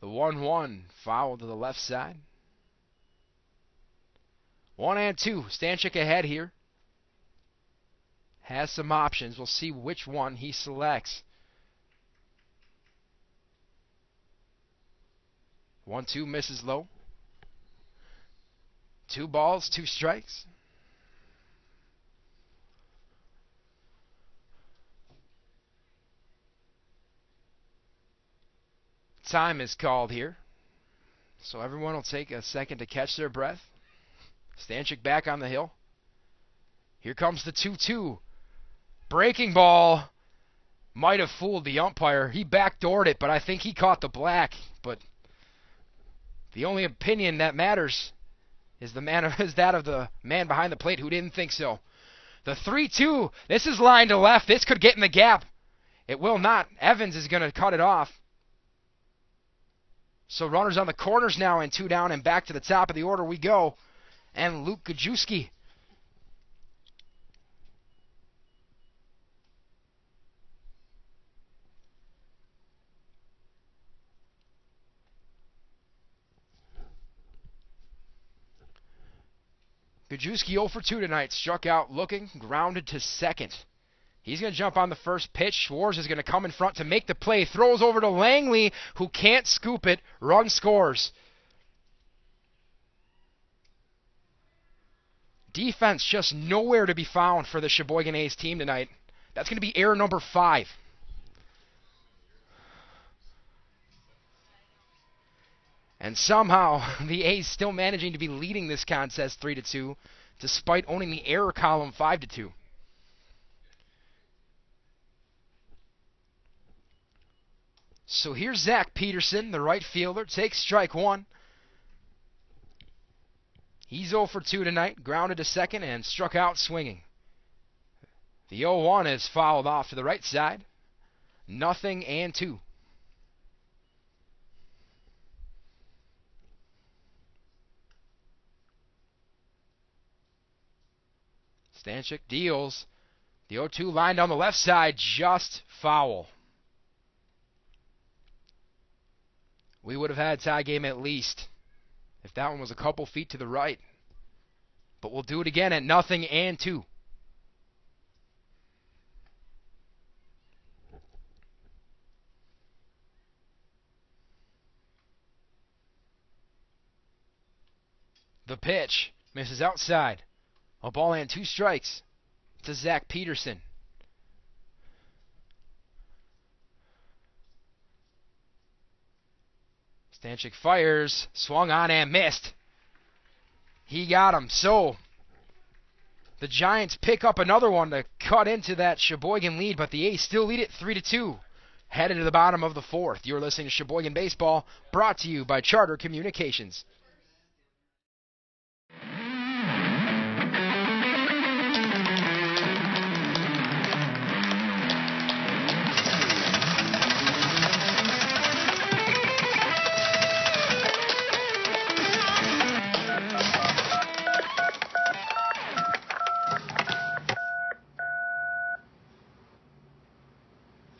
The 1-1 foul to the left side. 1 and 2. Stanchik ahead here. Has some options. We'll see which one he selects. 1-2 misses low. 2 balls, 2 strikes. Time is called here. So everyone will take a second to catch their breath. Stanchik back on the hill. Here comes the 2-2. Breaking ball. Might have fooled the umpire. He backdoored it, but I think he caught the black. But the only opinion that matters is that of the man behind the plate who didn't think so. The 3-2. This is line to left. This could get in the gap. It will not. Evans is going to cut it off. So runners on the corners now and 2 down and back to the top of the order we go. And Luke Gajewski. Gajewski 0 for 2 tonight. Struck out looking, grounded to second. He's going to jump on the first pitch. Schwartz is going to come in front to make the play. Throws over to Langley, who can't scoop it. Run scores. Defense just nowhere to be found for the Sheboygan A's team tonight. That's going to be error number 5. And somehow, the A's still managing to be leading this contest 3-2, despite owning the error column 5-2. So here's Zach Peterson, the right fielder, takes strike 1. He's 0 for 2 tonight, grounded to second and struck out swinging. The 0-1 is fouled off to the right side. 0-2. Stanchik deals. The 0-2 line down the left side, just foul. We would have had a tie game at least if that one was a couple feet to the right. But we'll do it again at 0-2. The pitch misses outside. A ball and 2 strikes to Zach Peterson. Stanchik fires, swung on and missed. He got him. So the Giants pick up another one to cut into that Sheboygan lead, but the A's still lead it 3-2. Headed to the bottom of the 4th. You're listening to Sheboygan Baseball, brought to you by Charter Communications.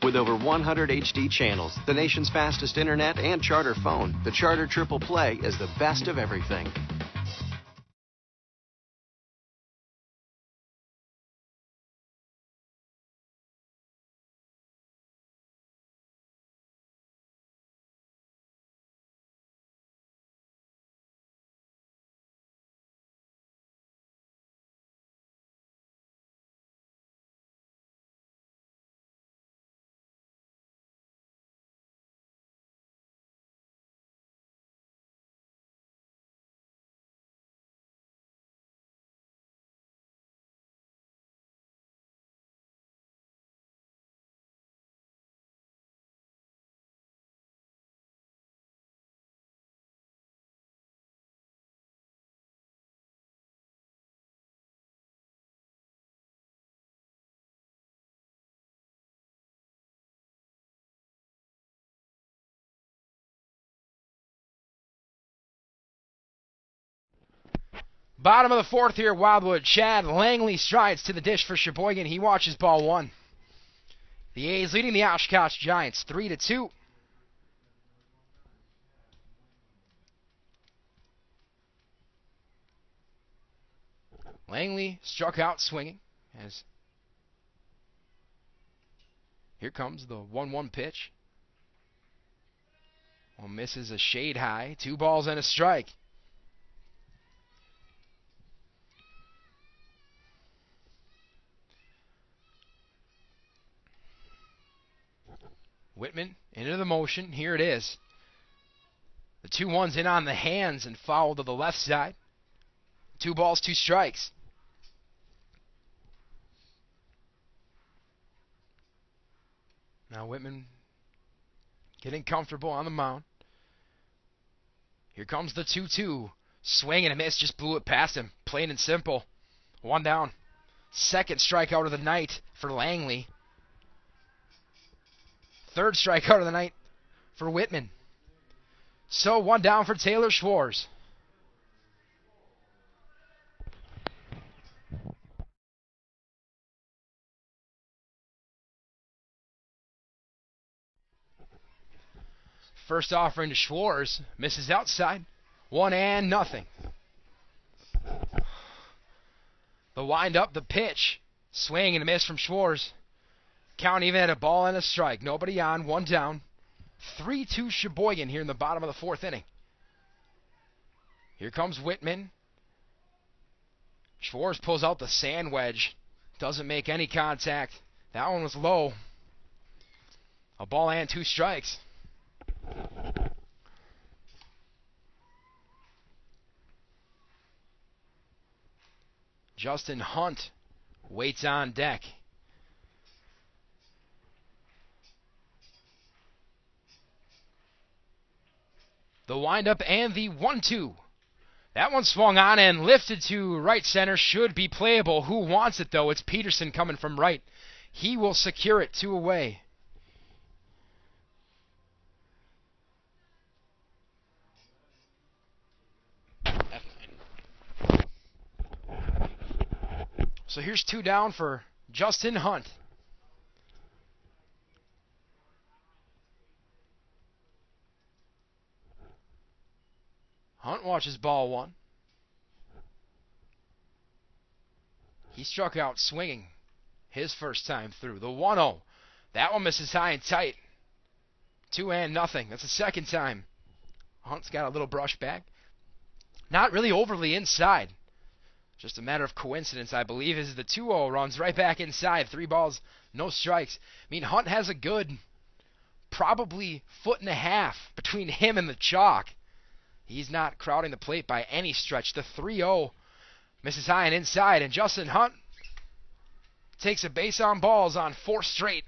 With over 100 HD channels, the nation's fastest internet, and Charter phone, the Charter Triple Play is the best of everything. Bottom of the fourth here, Wildwood. Chad Langley strides to the dish for Sheboygan. He watches ball one. The A's leading the Oshkosh Giants 3-2. Langley struck out swinging. As here comes the 1-1 pitch. Well, misses a shade high. 2 balls and a strike. Whitman into the motion. Here it is. The 2-1's in on the hands and foul to the left side. 2 balls, 2 strikes. Now Whitman getting comfortable on the mound. Here comes the 2-2. Swing and a miss. Just blew it past him. Plain and simple. 1 down. Second strikeout of the night for Langley. Third strikeout of the night for Whitman. So 1 down for Taylor Schwartz. First offering to Schwartz. Misses outside. 1-0. The windup, the pitch. Swing and a miss from Schwartz. Count even at a ball and a strike. Nobody on, 1 down. 3-2 Sheboygan here in the bottom of the 4th inning. Here comes Whitman. Schwartz pulls out the sand wedge. Doesn't make any contact. That one was low. A ball and 2 strikes. Justin Hunt waits on deck. The windup and the 1-2. That one swung on and lifted to right center. Should be playable. Who wants it, though? It's Peterson coming from right. He will secure it 2 away. So here's 2 down for Justin Hunt. Hunt watches ball 1. He struck out swinging his first time through. The 1-0. That one misses high and tight. 2-0. That's the second time. Hunt's got a little brush back. Not really overly inside. Just a matter of coincidence, I believe, as the 2-0 runs right back inside. 3 balls, no strikes. I mean, Hunt has a good, probably 1.5 feet between him and the chalk. He's not crowding the plate by any stretch. The 3-0 misses high and inside, and Justin Hunt takes a base on balls on 4 straight.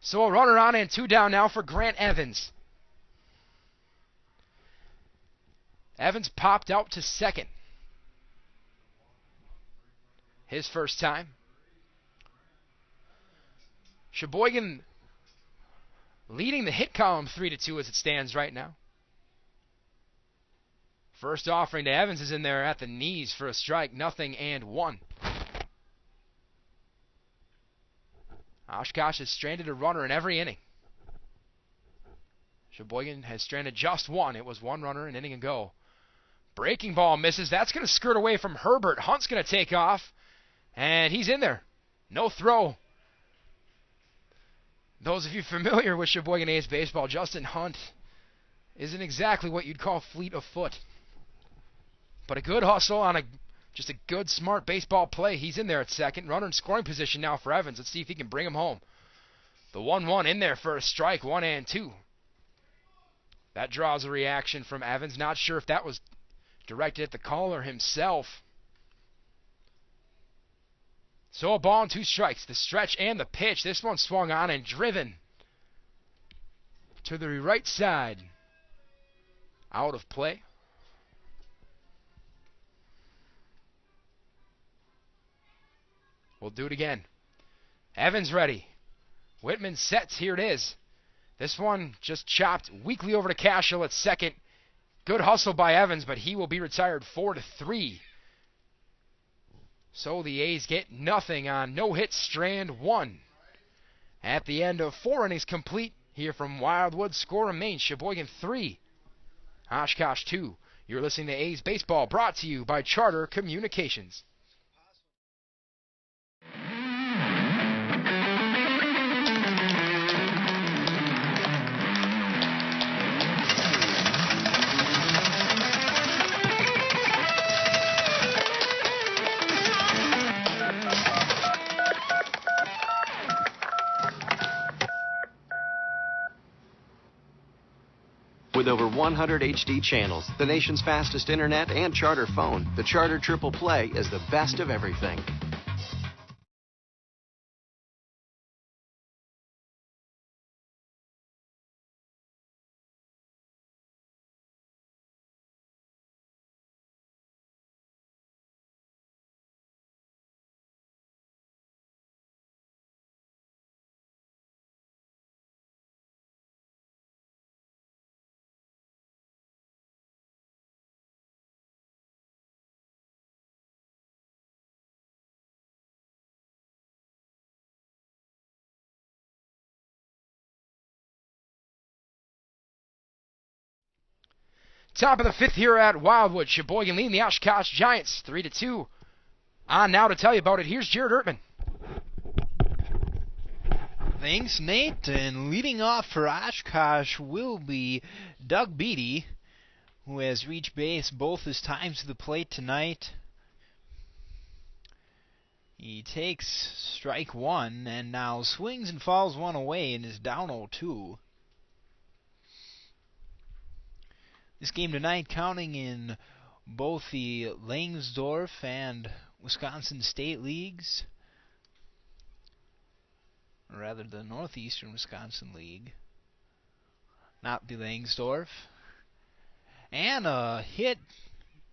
So a runner on and 2 down now for Grant Evans. Evans popped out to second. His first time. Sheboygan leading the hit column 3-2 as it stands right now. First offering to Evans is in there at the knees for a strike. 0-1. Oshkosh has stranded a runner in every inning. Sheboygan has stranded just 1. It was 1 runner an inning ago. Breaking ball misses. That's going to skirt away from Herbert. Hunt's going to take off. And he's in there. No throw. Those of you familiar with Sheboygan A's baseball, Justin Hunt isn't exactly what you'd call fleet of foot. But a good hustle on just a good, smart baseball play. He's in there at second. Runner in scoring position now for Evans. Let's see if he can bring him home. The 1-1 in there for a strike. 1-2. That draws a reaction from Evans. Not sure if that was directed at the caller himself. So a ball and 2 strikes. The stretch and the pitch. This one swung on and driven to the right side. Out of play. We'll do it again. Evans ready. Whitman sets. Here it is. This one just chopped weakly over to Cashel at second. Good hustle by Evans, but he will be retired 4-3. So the A's get nothing on no-hit strand 1. At the end of 4 innings complete, here from Wildwood, score remains Sheboygan 3, Oshkosh 2. You're listening to A's Baseball, brought to you by Charter Communications. With over 100 HD channels, the nation's fastest internet, and Charter phone, the Charter Triple Play is the best of everything. Top of the 5th here at Wildwood. Sheboygan leading the Oshkosh Giants 3-2. On now to tell you about it, here's Jared Ertman. Thanks, Nate. And leading off for Oshkosh will be Doug Beatty, who has reached base both his times to the plate tonight. He takes strike 1 and now swings and fouls one away and is down 0-2. This game tonight counting in both the Langsdorff and Wisconsin State Leagues, or rather the Northeastern Wisconsin League, not the Langsdorff. And a hit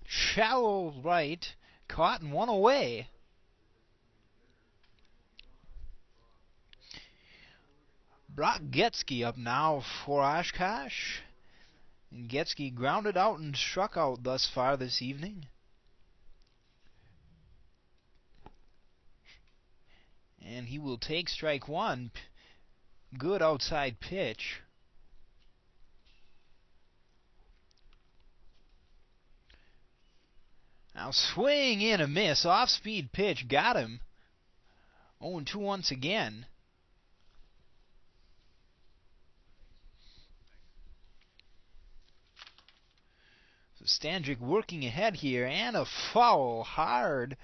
shallow right, caught and one away. Brock Getzky up now for Oshkosh. And Getzky grounded out and struck out thus far this evening. And he will take strike 1. Good outside pitch. Now swing in a miss. Off-speed pitch. Got him. 0-2 once again. Standrick working ahead here, and a foul hard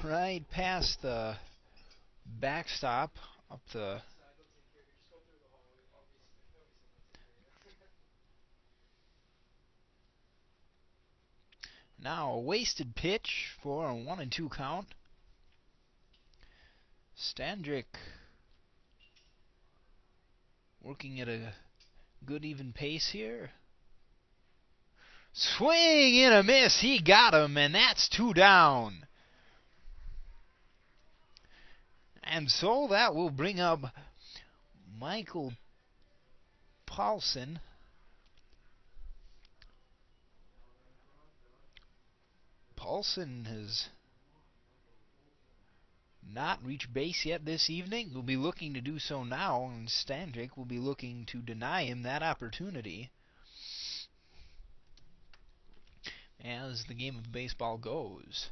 right past the backstop up the now a wasted pitch for a 1-2 count. Standrick working at a good even pace here. Swing and a miss. He got him, and that's 2 down. And so that will bring up Michael Paulson. Paulson has not reached base yet this evening. Will be looking to do so now, and Standrick will be looking to deny him that opportunity. As the game of baseball goes.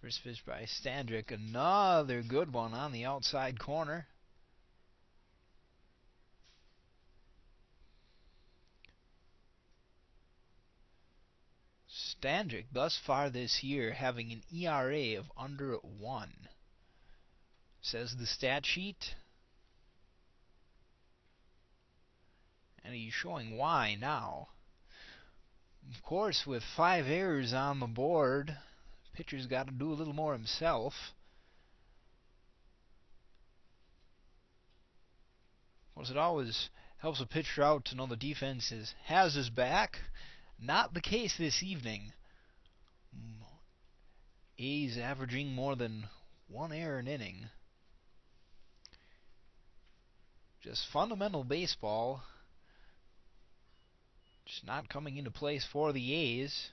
First pitch by Standrick, another good one on the outside corner. Standrick thus far this year having an ERA of under 1. Says the stat sheet. And he's showing why now. Of course, with 5 errors on the board, pitcher's got to do a little more himself. Of course, it always helps a pitcher out to know the defense has his back. Not the case this evening. A's averaging more than 1 error an inning. Just fundamental baseball. just not coming into place for the A's,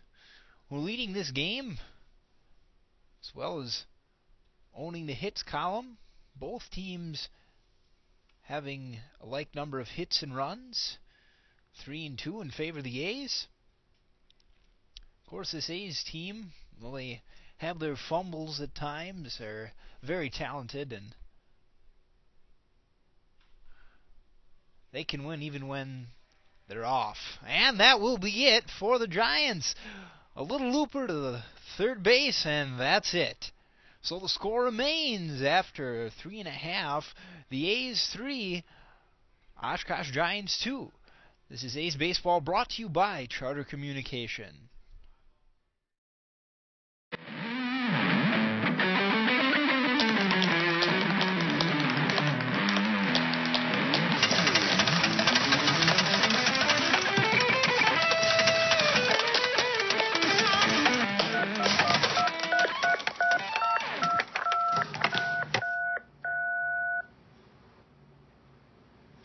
who are leading this game as well as owning the hits column. Both teams having a like number of hits and runs, 3 and 2 in favor of the A's. Of course, this A's team, well, they have their fumbles at times. They're very talented, and they can win even when they're off. And that will be it for the Giants. A little looper to the third base, and that's it. So the score remains after 3.5. The A's 3, Oshkosh Giants 2. This is A's Baseball brought to you by Charter Communication.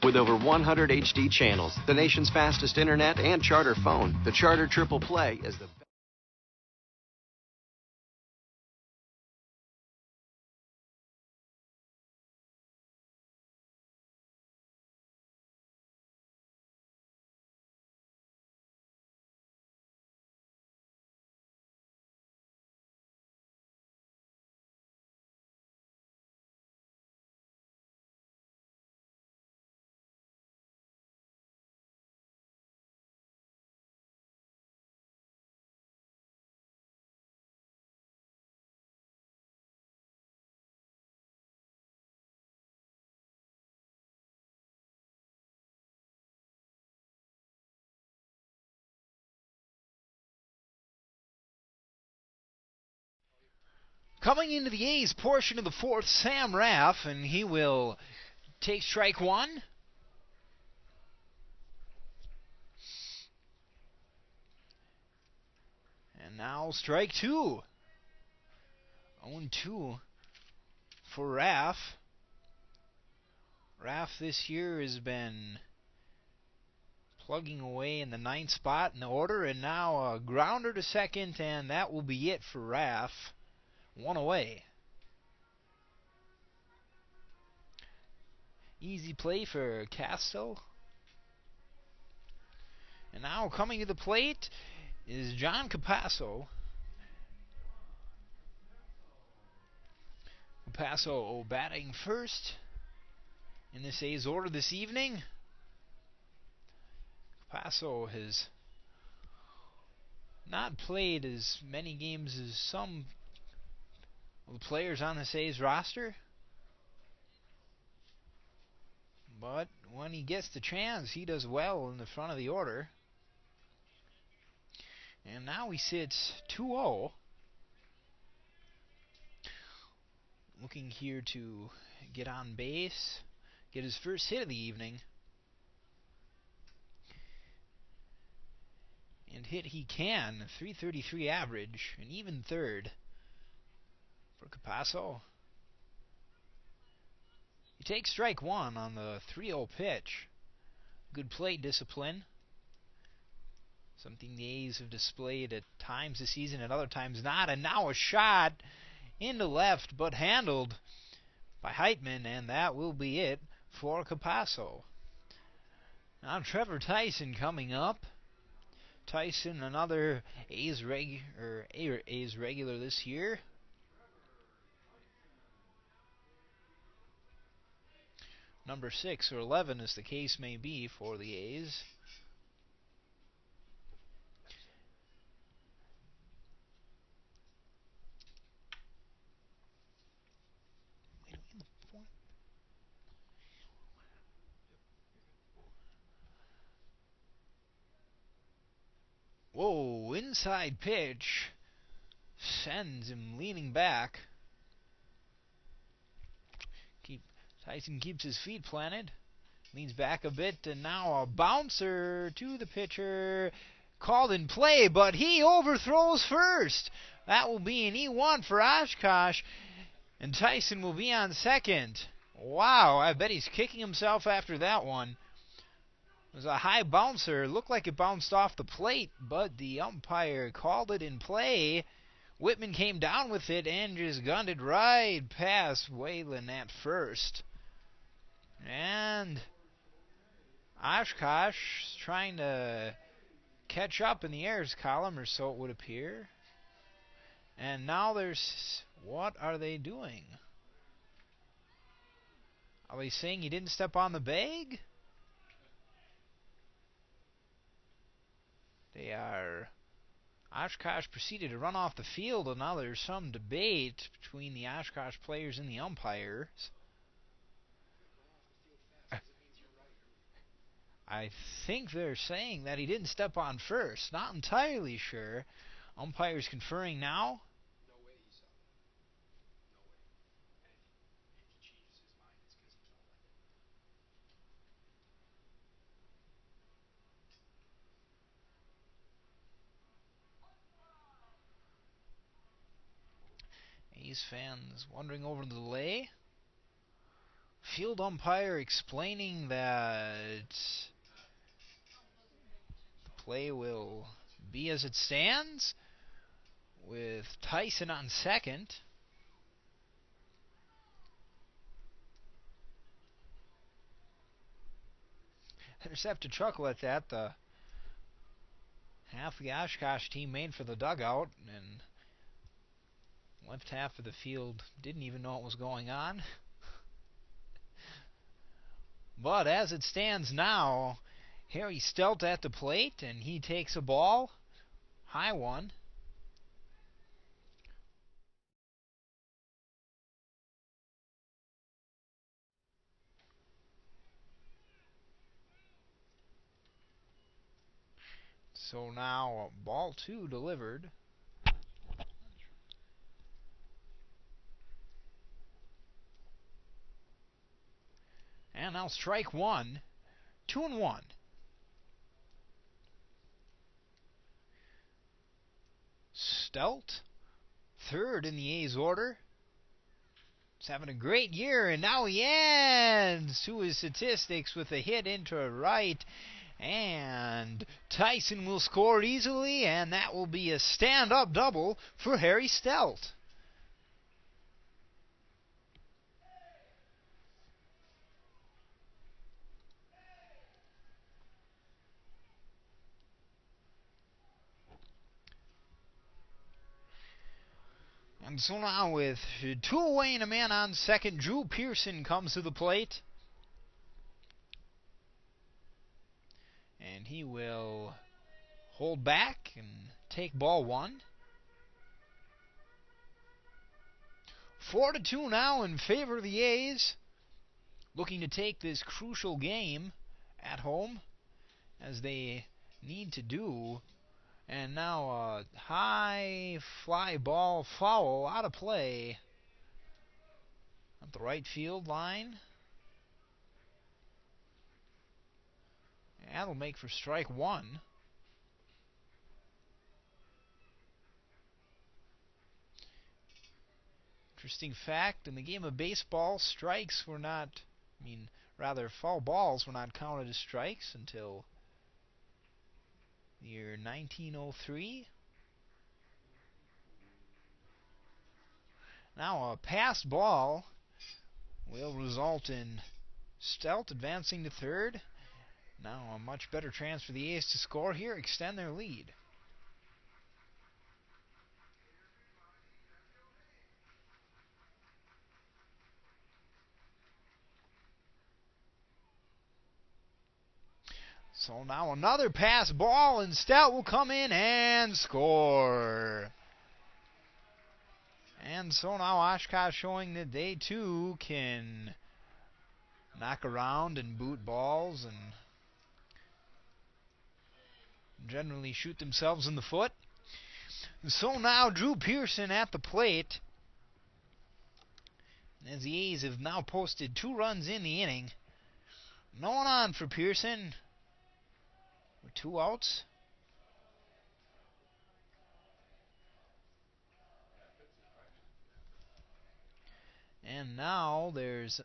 With over 100 HD channels, the nation's fastest internet, and Charter phone, the Charter Triple Play is the Coming into the A's portion of the fourth, Sam Raff, and he will take strike one. And now strike two. 0-2 for Raff. Raff this year has been plugging away in the 9th spot in the order, and now a grounder to second, and that will be it for Raff. One away. Easy play for Castro. And now coming to the plate is John Capasso. Capasso batting first in this A's order this evening. Capasso has not played as many games as some of the players on this A's roster, but when he gets the chance, he does well in the front of the order. And now he sits 2-0. Looking here to get on base, get his first hit of the evening. And hit he can, 333 average, an even third for Capasso. He takes strike one on the 3-0 pitch. Good plate discipline. Something the A's have displayed at times this season, at other times not. And now a shot into left, but handled by Heitman, and that will be it for Capasso. Now Trevor Tyson coming up. Tyson, another A's regular this year. Number 6 or 11, as the case may be, for the A's. Whoa, inside pitch sends him leaning back. Tyson keeps his feet planted, leans back a bit, and now a bouncer to the pitcher. Called in play, but he overthrows first. That will be an E1 for Oshkosh, and Tyson will be on second. Wow, I bet he's kicking himself after that one. It was a high bouncer. Looked like it bounced off the plate, but the umpire called it in play. Whitman came down with it and just gunned it right past Whalen at first. And Oshkosh trying to catch up in the errors column, or so it would appear. And now there's... What are they doing? Are they saying he didn't step on the bag? They are... Oshkosh proceeded to run off the field, and now there's some debate between the Oshkosh players and the umpires. I think they're saying that he didn't step on first. Not entirely sure. Umpires conferring now. A's fans wondering over the delay. Field umpire explaining that the play will be as it stands, with Tyson on second. I just have to chuckle at that. The half of the Oshkosh team made for the dugout, and left half of the field didn't even know what was going on. But as it stands now, Harry Stelt at the plate, and he takes a ball. High one. So now ball two delivered. And now strike one. 2-1. Stelt, third in the A's order. He's having a great year, and now he adds to his statistics with a hit into right. And Tyson will score easily, and that will be a stand-up double for Harry Stelt. And so now with two away and a man on second, Drew Pearson comes to the plate. And he will hold back and take ball one. 4-2 now in favor of the A's, looking to take this crucial game at home, as they need to do. And now a high fly ball foul out of play at the right field line. That'll make for strike one. Interesting fact, in the game of baseball, strikes were not, foul balls were not counted as strikes until the year 1903. Now a passed ball will result in Stelt advancing to third. Now a much better chance for the A's to score here, extend their lead. So now another pass ball, and Stout will come in and score. And so now Oshkosh showing that they too can knock around and boot balls and generally shoot themselves in the foot. And so now Drew Pearson at the plate, as the A's have now posted 2 runs in the inning. No one on for Pearson, with 2 outs. And now there's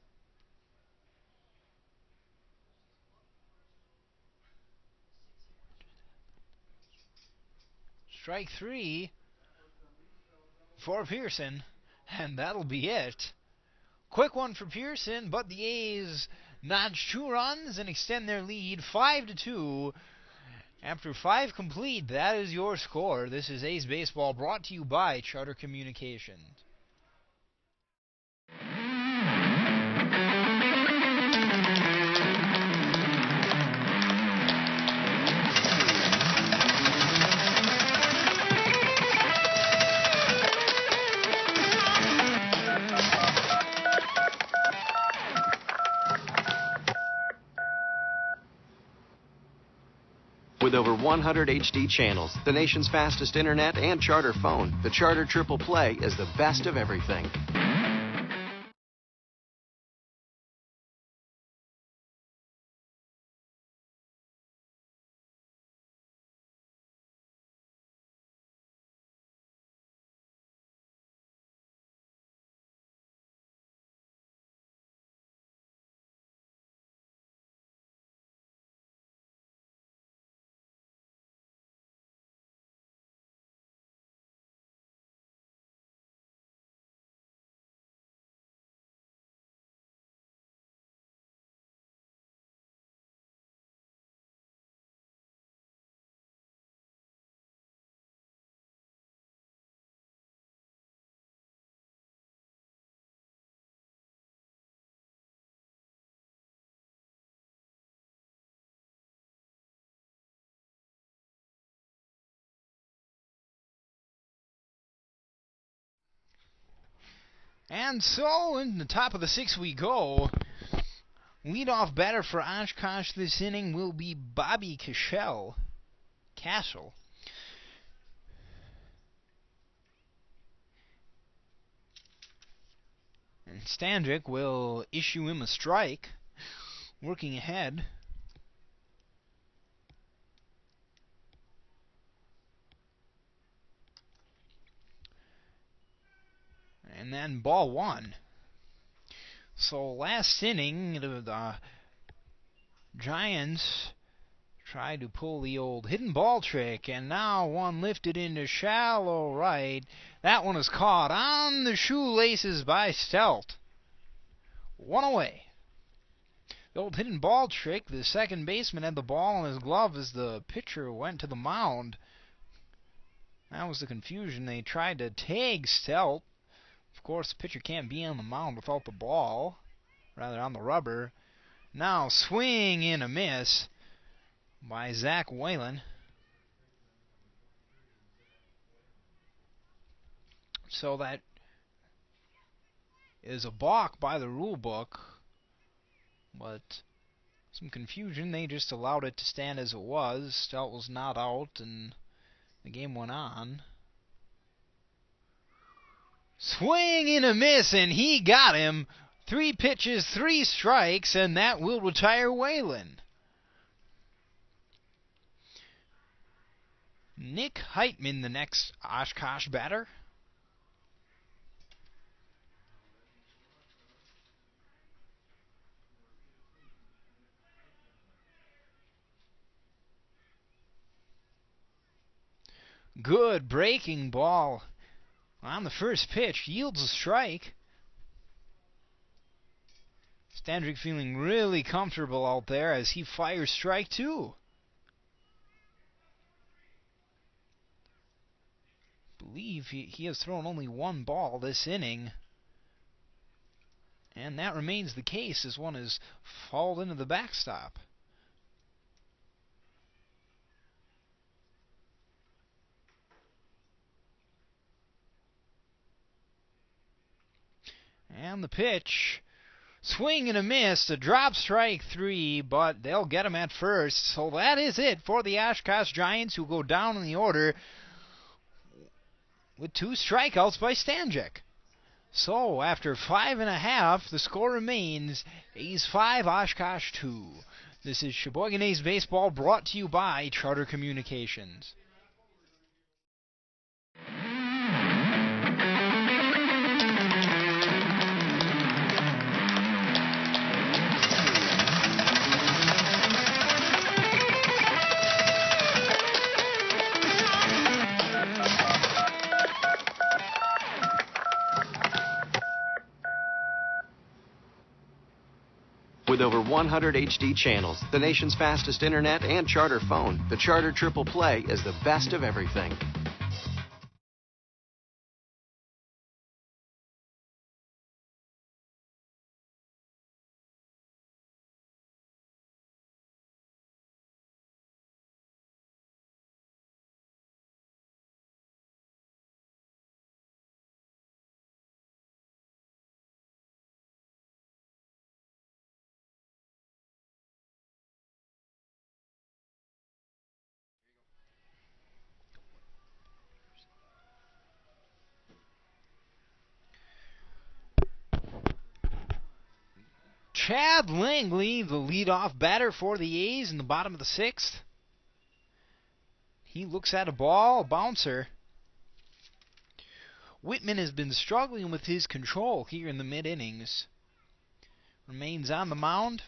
Strike 3 for Pearson, and that'll be it. Quick one for Pearson, but the A's notch 2 runs and extend their lead 5-2. After 5 complete, that is your score. This is A's Baseball, brought to you by Charter Communications. With over 100 HD channels, the nation's fastest internet, and Charter phone, the Charter Triple Play is the best of everything. And so, in the top of the 6th we go. Leadoff batter for Oshkosh this inning will be Bobby Castle. And Stanczyk will issue him a strike. Working ahead. And then ball 1. So last inning, the Giants tried to pull the old hidden ball trick, and now one lifted into shallow right. That one is caught on the shoelaces by Stelt. 1 away. The old hidden ball trick, the second baseman had the ball in his glove as the pitcher went to the mound. That was the confusion. They tried to tag Stelt. Of course, the pitcher can't be on the mound without the ball, rather on the rubber. Now, swing and a miss by Zach Whalen. So that is a balk by the rule book, but some confusion. They just allowed it to stand as it was. Stelt was not out, and the game went on. Swing and a miss, and he got him. 3 pitches, 3 strikes, and that will retire Whalen. Nick Heitman, the next Oshkosh batter. Good breaking ball on the first pitch, yields a strike. Stanczyk feeling really comfortable out there as he fires strike 2. Believe he has thrown only 1 ball this inning. And that remains the case as one has fouled into the backstop. And the pitch, swing and a miss, a drop strike 3, but they'll get him at first. So that is it for the Oshkosh Giants, who go down in the order with 2 strikeouts by Stanczyk. So after 5 1/2, the score remains A's 5, Oshkosh 2. This is Sheboygan A's Baseball, brought to you by Charter Communications. With over 100 HD channels, the nation's fastest internet, and charter phone, the Charter Triple Play is the best of everything. Chad Langley, the leadoff batter for the A's in the bottom of the sixth. He looks at a ball, a bouncer. Whitman has been struggling with his control here in the mid-innings. Remains on the mound.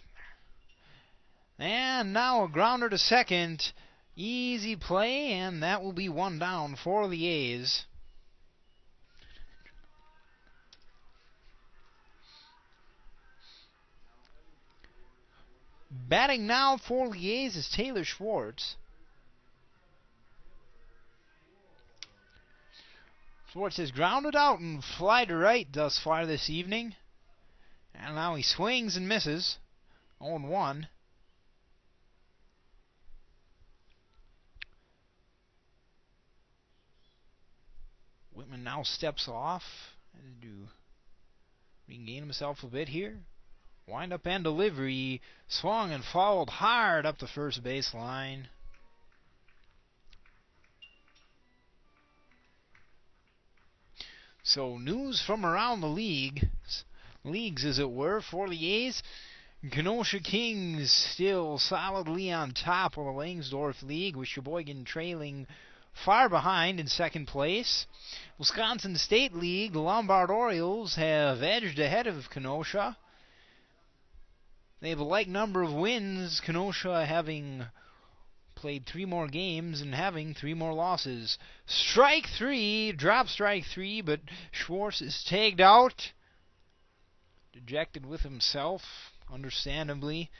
And now a grounder to second. Easy play, and that will be one down for the A's. Batting now for the A's is Taylor Schwartz. Schwartz has grounded out and fly to right thus far this evening. And now he swings and misses. 0-1. Whitman now steps off to regain himself a bit here. Wind up and delivery. Swung and fouled hard up the first base line. So news from around the leagues as it were, for the A's. Kenosha Kings still solidly on top of the Langsdorff League, with Sheboygan trailing far behind in second place. Wisconsin State League, the Lombard Orioles have edged ahead of Kenosha. They have a like number of wins, Kenosha having played 3 more games and having 3 more losses. Strike 3, drop strike 3, but Schwartz is tagged out. Dejected with himself, understandably.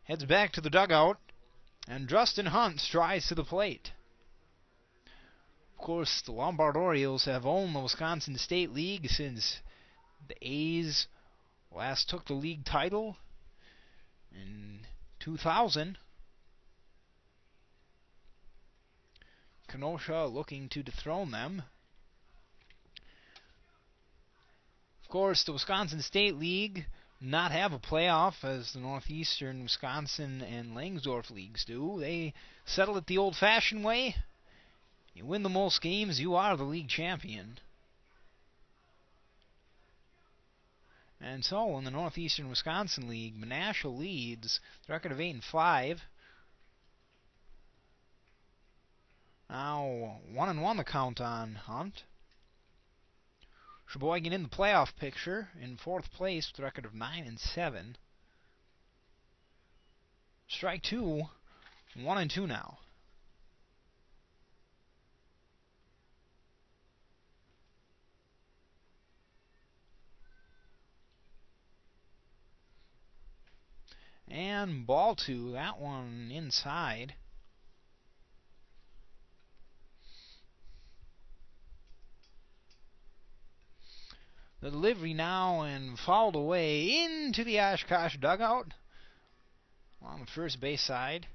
Heads back to the dugout, and Justin Hunt strides to the plate. Of course, the Lombard Orioles have owned the Wisconsin State League since the A's last took the league title in 2000. Kenosha looking to dethrone them. Of course, the Wisconsin State League not have a playoff as the Northeastern Wisconsin and Langsdorff leagues do. They settle it the old-fashioned way. You win the most games, you are the league champion. And so, in the Northeastern Wisconsin League, Menasha leads the record of 8-5. Now, 1-1 the count on Hunt. Sheboygan in the playoff picture in 4th place with a record of 9-7. Strike 2, 1-2 now. And ball 2, that one inside. The delivery now and fouled away into the Oshkosh dugout on the first base side.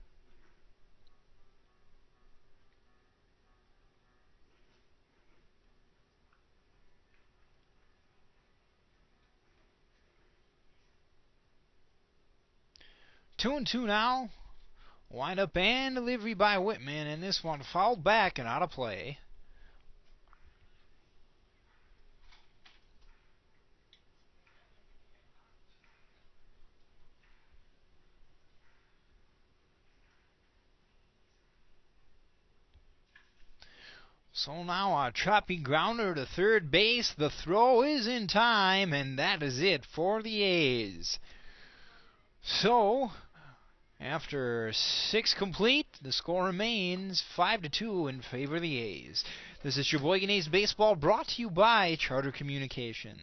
Two and two now. Wind up and delivery by Whitman, and this one fouled back and out of play. So now a choppy grounder to third base. The throw is in time, and that is it for the A's. So, after 6 complete, the score remains 5-2 in favor of the A's. This is Sheboygan A's Baseball, brought to you by Charter Communications.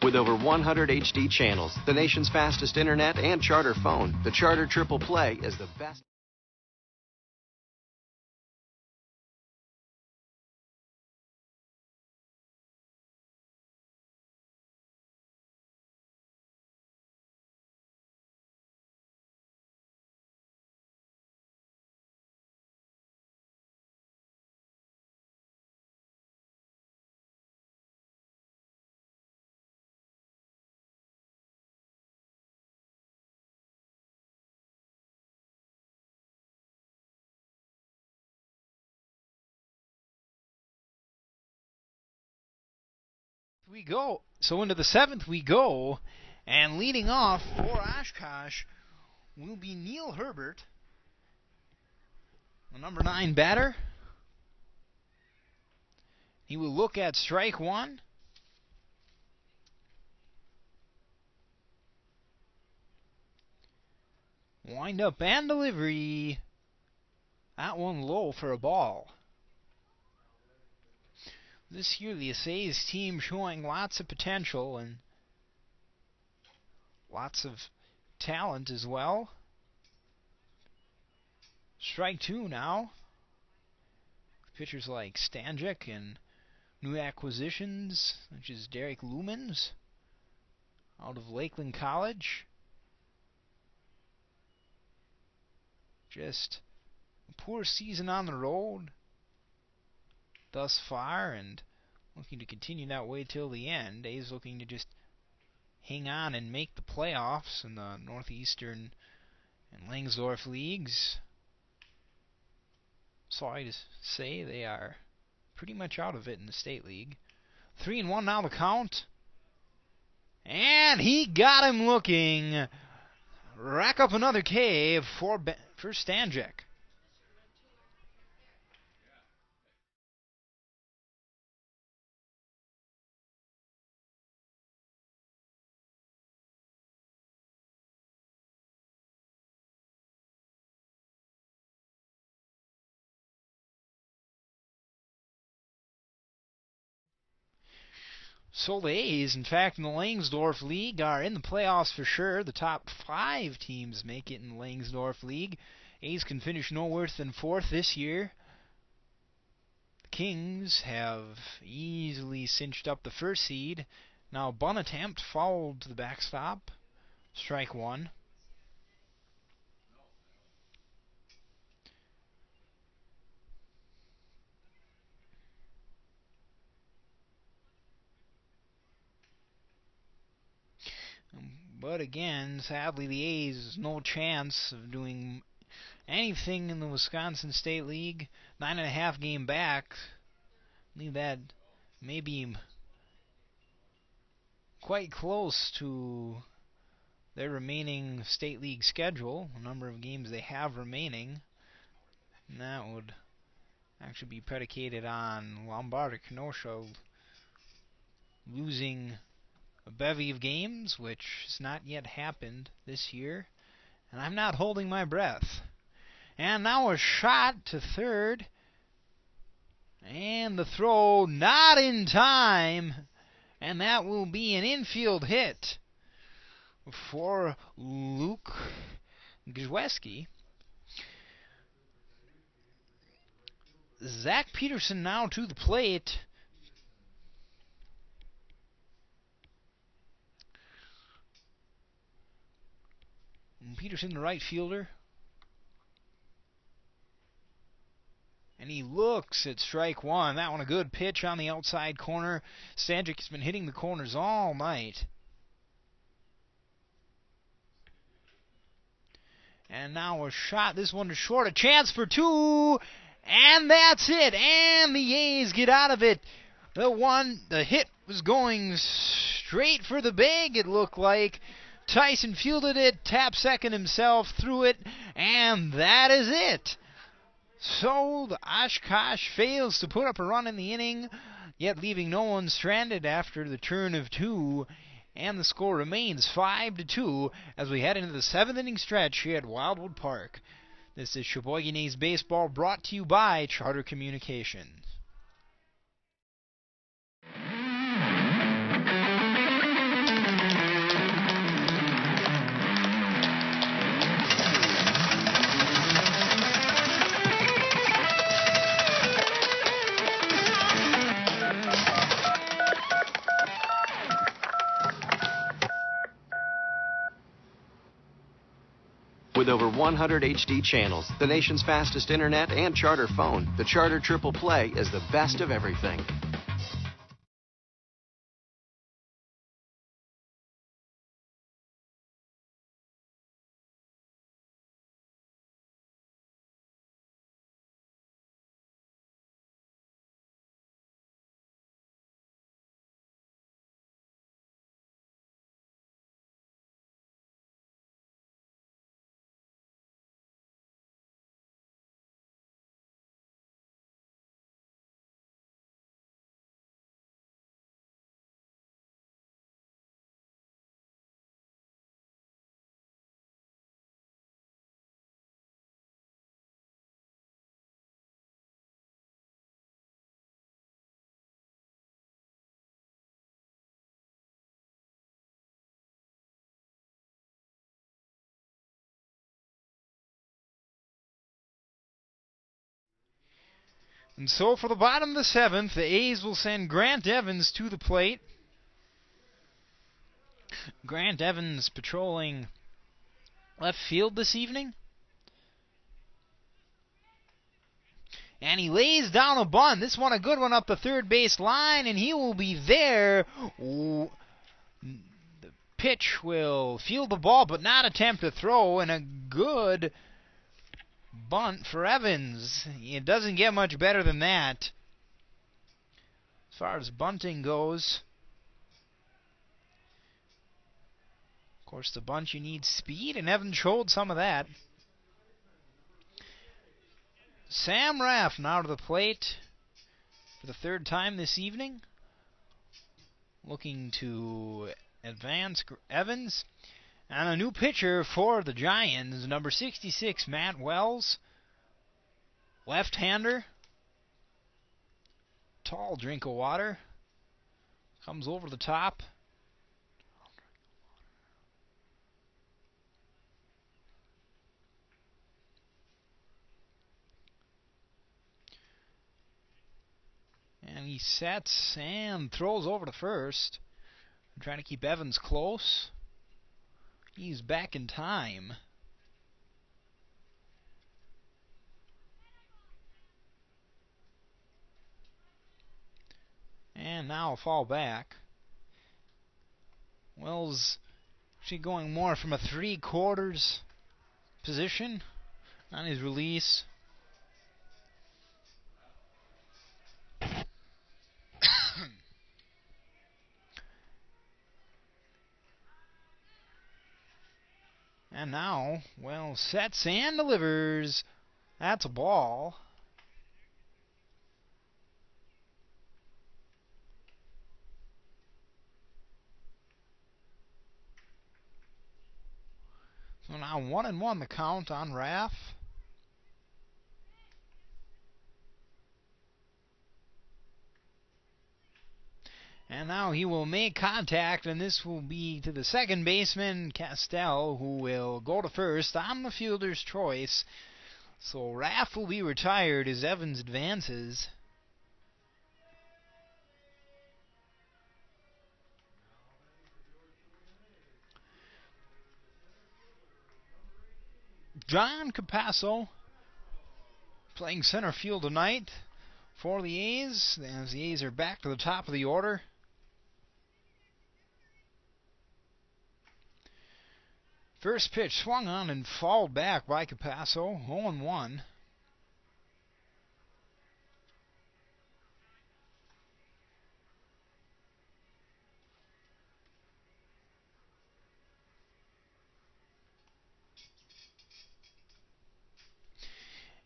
With over 100 HD channels, the nation's fastest internet, and Charter phone, the Charter Triple Play is the best. We go. So into the 7th we go, and leading off for Oshkosh will be Neil Herbert, the number 9 batter. He will look at strike one. Wind up and delivery. That one low for a ball. This year, the A's team showing lots of potential and lots of talent as well. Strike two now. Pitchers like Stanczyk and new acquisitions, such as Derek Lumens out of Lakeland College. Just a poor season on the road thus far, and looking to continue that way till the end. A's looking to just hang on and make the playoffs in the Northeastern and Langsdorf leagues. Sorry to say they are pretty much out of it in the State League. 3-1 now the count. And he got him looking. Rack up another K for Stanczyk. So the A's, in fact, in the Langsdorf League are in the playoffs for sure. The top 5 teams make it in the Langsdorf League. A's can finish no worse than 4th this year. The Kings have easily cinched up the 1st seed. Now bunt attempt fouled to the backstop. Strike one. But again, sadly, the A's no chance of doing anything in the Wisconsin State League. 9.5 game back. I believe that may be quite close to their remaining State League schedule, the number of games they have remaining. And that would actually be predicated on Lombard or Kenosha losing a bevy of games, which has not yet happened this year. And I'm not holding my breath. And now a shot to third. And the throw not in time. And that will be an infield hit for Luke Grzewski. Zach Peterson now to the plate. Peterson, the right fielder. And he looks at strike one. That one a good pitch on the outside corner. Stanczyk has been hitting the corners all night. And now a shot. This one is short. A chance for two. And that's it. And the A's get out of it. The hit was going straight for the bag, it looked like. Tyson fielded it, tapped second himself, threw it, and that is it. So the Oshkosh fails to put up a run in the inning, yet leaving no one stranded after the turn of two, and the score remains 5-2 as we head into the 7th inning stretch here at Wildwood Park. This is Sheboygan A's Baseball, brought to you by Charter Communications. With over 100 HD channels, the nation's fastest internet, and charter phone, the Charter Triple Play is the best of everything. And so for the bottom of the seventh, the A's will send Grant Evans to the plate. Grant Evans patrolling left field this evening. And he lays down a bunt. This one a good one up the third base line, and he will be there. The pitch will field the ball but not attempt to throw, and a good bunt for Evans. It doesn't get much better than that as far as bunting goes. Of course, the bunt, you need speed, and Evans showed some of that. Sam Raff now to the plate for the third time this evening, looking to advance Evans. And a new pitcher for the Giants, number 66, Matt Wells, left-hander. Tall drink of water. Comes over the top. And he sets and throws over to first. Trying to keep Evans close. He's back in time. And now a fall back. Wells actually going more from a 3/4 position on his release. And now, Wells sets and delivers. That's a ball. So now 1-1 the count on Raff. And now he will make contact, and this will be to the second baseman, Castell, who will go to first on the fielder's choice. So Raff will be retired as Evans advances. John Capasso playing center field tonight for the A's, as the A's are back to the top of the order. First pitch swung on and fouled back by Capasso, 0-1.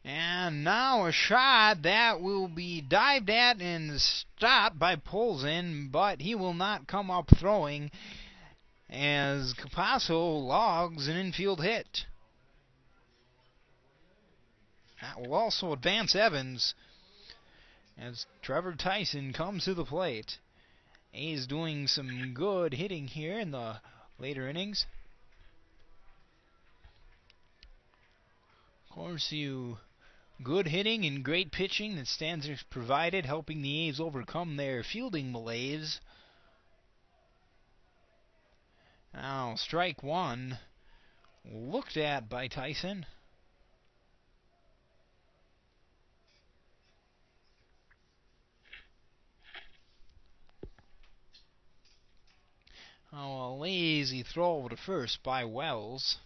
And now a shot that will be dived at and stopped by Polzin, but he will not come up throwing as Capasso logs an infield hit. That will also advance Evans as Trevor Tyson comes to the plate. A's doing some good hitting here in the later innings. Of course, good hitting and great pitching that Stanzer's provided, helping the A's overcome their fielding malaise. Now, strike one looked at by Tyson. Oh, a lazy throw over to first by Wells.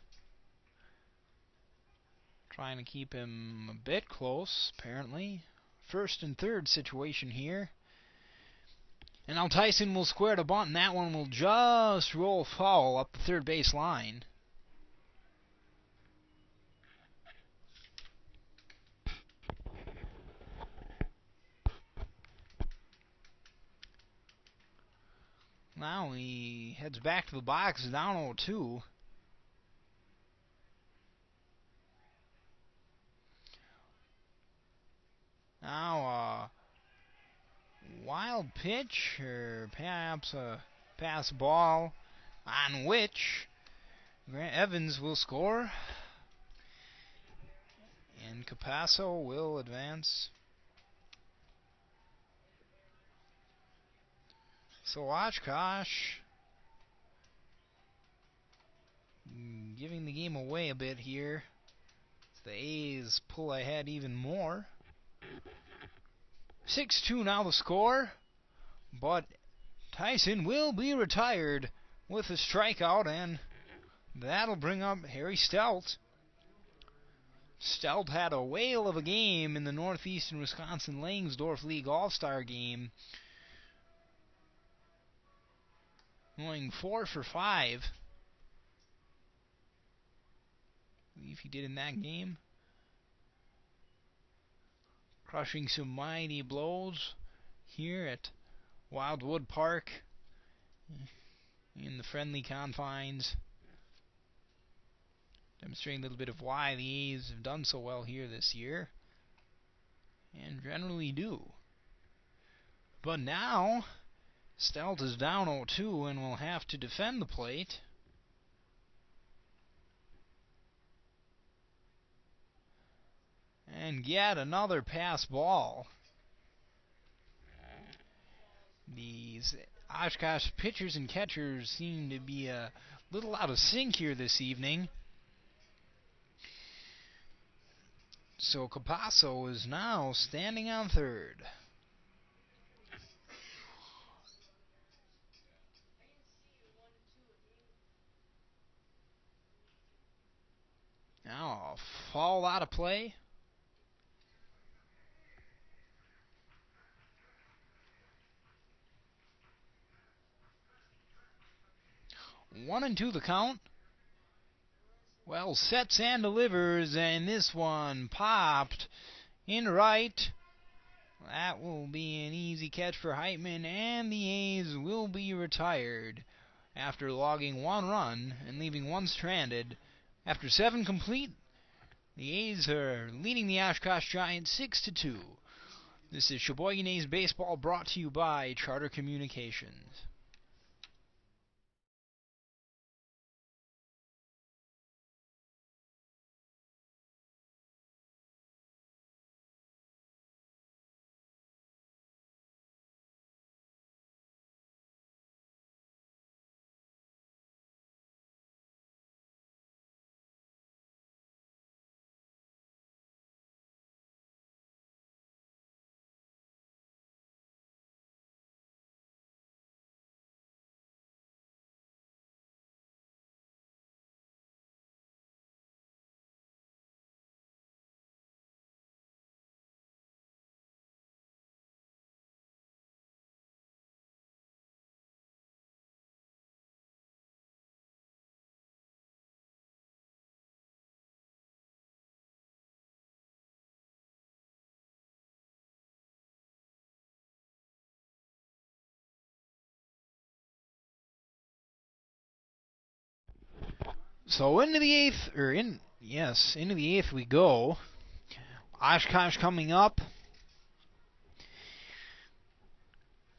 Trying to keep him a bit close, apparently. First and third situation here. And now Tyson will square the bunt, and that one will just roll foul up the third base line. Now he heads back to the box, down 0-2. Now wild pitch, or perhaps a pass ball, on which Grant Evans will score. And Capasso will advance. So Oshkosh giving the game away a bit here. The A's pull ahead even more. 6-2 now the score. But Tyson will be retired with a strikeout, and that'll bring up Harry Stout. Stout had a whale of a game in the Northeastern Wisconsin Langsdorff League All-Star game, going 4 for 5. I believe he did in that game. Crushing some mighty blows here at Wildwood Park in the friendly confines. Demonstrating a little bit of why the A's have done so well here this year, and generally do. But now, Stout is down 0-2 and will have to defend the plate. And yet another pass ball. These Oshkosh pitchers and catchers seem to be a little out of sync here this evening. So Capasso is now standing on third. Now a fall out of play. 1-2 the count. Well, sets and delivers, and this one popped in right. That will be an easy catch for Heitman, and the A's will be retired after logging 1 run and leaving 1 stranded. After 7 complete, the A's are leading the Oshkosh Giants 6-2. This is Sheboygan A's Baseball, brought to you by Charter Communications. So into the eighth we go. Oshkosh coming up.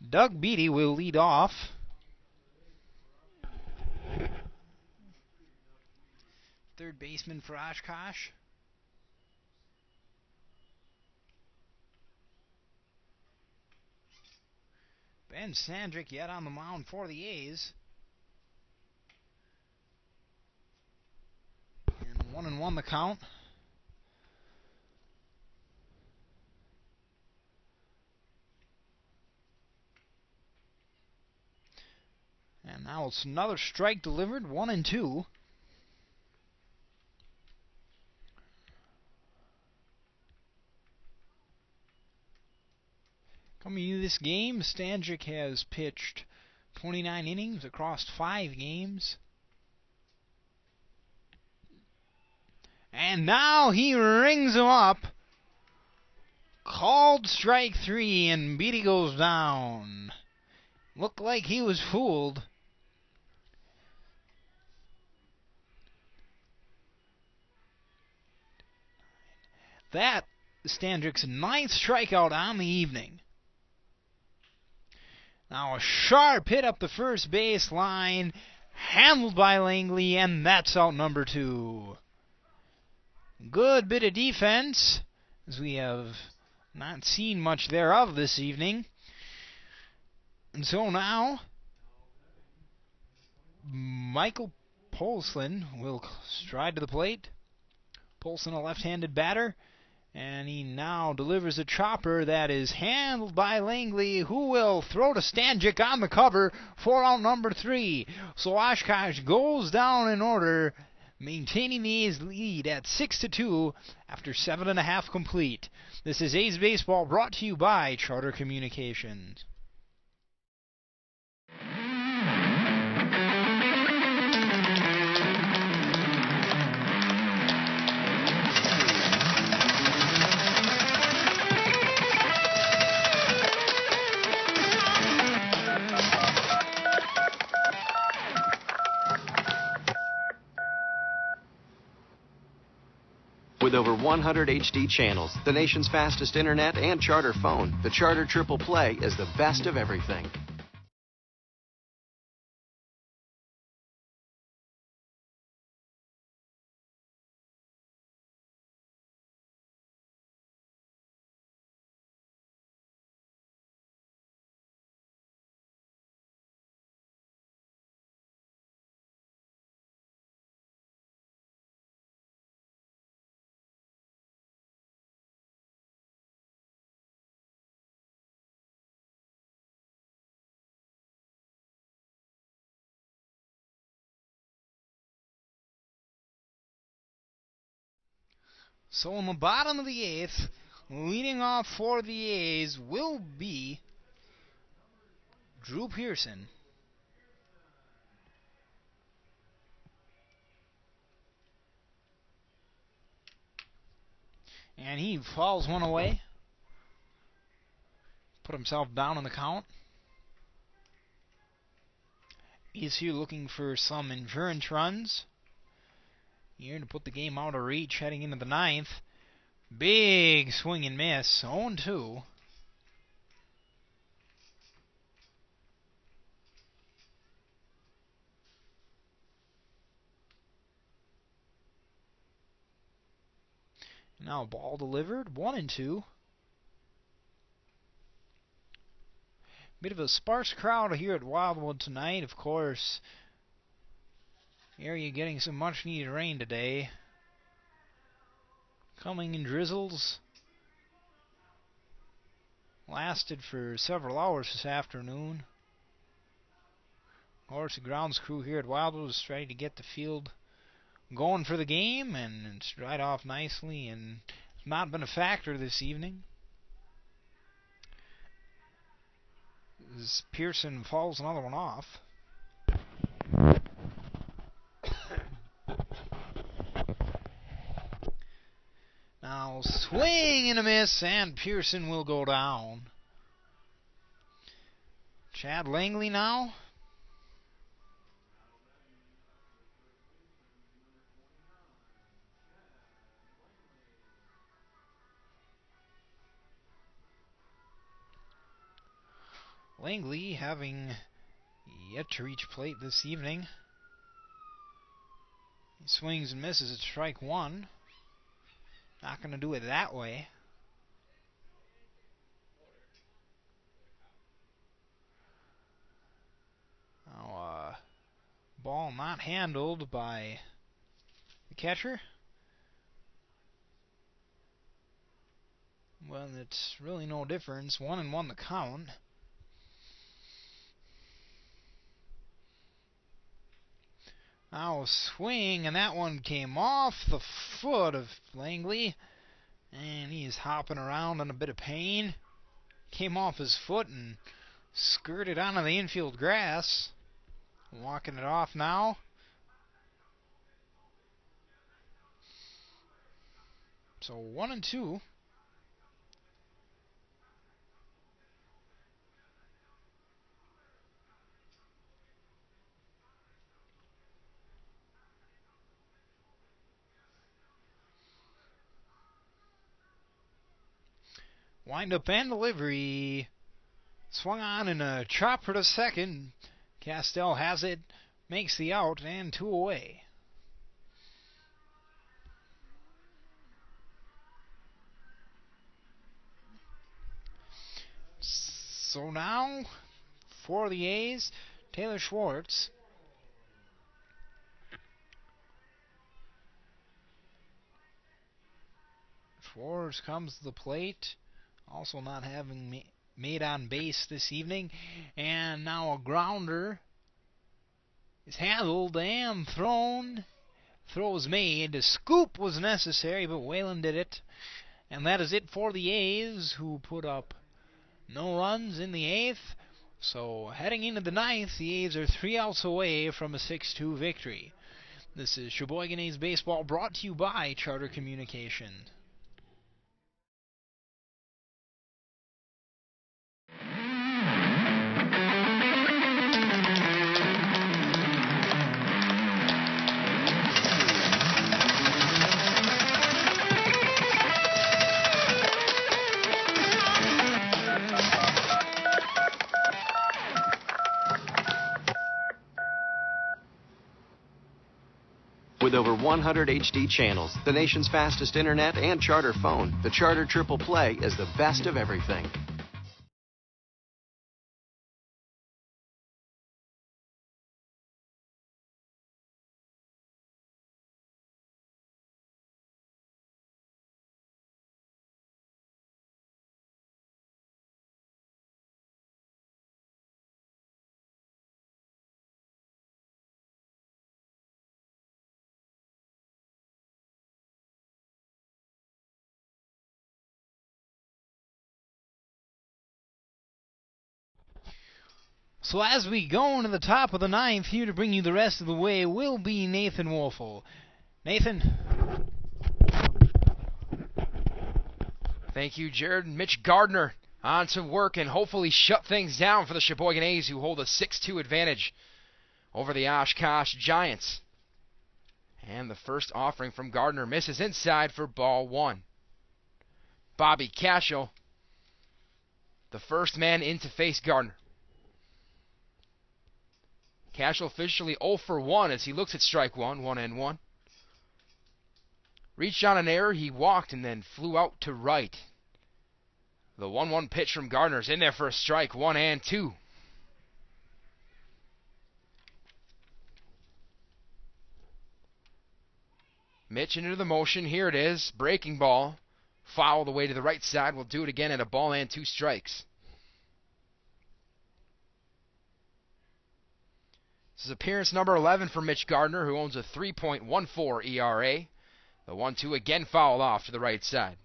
Doug Beatty will lead off. Third baseman for Oshkosh. Ben Sandrick yet on the mound for the A's. 1-1 the count. And now it's another strike delivered, 1-2. Coming into this game, Stanczyk has pitched 29 innings across 5 games. And now he rings him up. Called strike 3, and Beatty goes down. Looked like he was fooled. That is Stanczyk's 9th strikeout on the evening. Now a sharp hit up the first base line, handled by Langley, and that's out number 2. Good bit of defense, as we have not seen much thereof this evening. And so now, Michael Polson will stride to the plate. Polson, a left-handed batter, and he now delivers a chopper that is handled by Langley, who will throw to Stanczyk on the cover for out number 3. So Oshkosh goes down in order, maintaining the A's lead at 6-2 after 7.5 complete. This is A's Baseball, brought to you by Charter Communications. With over 100 HD channels, the nation's fastest internet, and Charter phone, the Charter Triple Play is the best of everything. So in the bottom of the 8th, leading off for the A's will be Drew Pearson. And he fouls one away. Put himself down in the count. He's here looking for some insurance runs. Here to put the game out of reach heading into the 9th. Big swing and miss. 0-2. Now ball delivered. 1-2. Bit of a sparse crowd here at Wildwood tonight. Of course, area getting some much needed rain today. Coming in drizzles. Lasted for several hours this afternoon. Of course, the grounds crew here at Wildwood is ready to get the field going for the game, and it's dried off nicely, and it's not been a factor this evening. As Pearson fouls another one off. Now swing and a miss, and Pearson will go down. Chad Langley now. Langley having yet to reach plate this evening. He swings and misses at strike 1. Not going to do it that way. Now, ball not handled by the catcher. Well, it's really no difference. 1-1 the count. Now a swing, and that one came off the foot of Langley. And he's hopping around in a bit of pain. Came off his foot and skirted onto the infield grass. Walking it off now. So 1-2. Wind up and delivery. Swung on in a chopper to second. Castell has it, makes the out, and 2 away. So now, for the A's, Taylor Schwartz. Schwartz comes to the plate, also not having made on base this evening. And now a grounder is handled and thrown. Throw was made. A scoop was necessary, but Whalen did it. And that is it for the A's, who put up no runs in the 8th. So heading into the 9th, the A's are 3 outs away from a 6-2 victory. This is Sheboygan A's Baseball, brought to you by Charter Communication. With over 100 HD channels, the nation's fastest internet, and Charter phone, the Charter Triple Play is the best of everything. So as we go into the top of the 9th, here to bring you the rest of the way will be Nathan Woelfel. Nathan. Thank you, Jared. Mitch Gardner on to work and hopefully shut things down for the Sheboygan A's, who hold a 6-2 advantage over the Oshkosh Giants. And the first offering from Gardner misses inside for ball 1. Bobby Cashel, the first man in to face Gardner. Cashel officially 0 for 1 as he looks at strike 1, 1-1. Reached on an error, he walked and then flew out to right. The 1-1 pitch from Gardner's in there for a strike, 1-2. Mitch into the motion, here it is, breaking ball. Foul the way to the right side, we'll do it again at a ball and 2 strikes. This is appearance number 11 for Mitch Gardner, who owns a 3.14 ERA. The 1-2 again fouled off to the right side.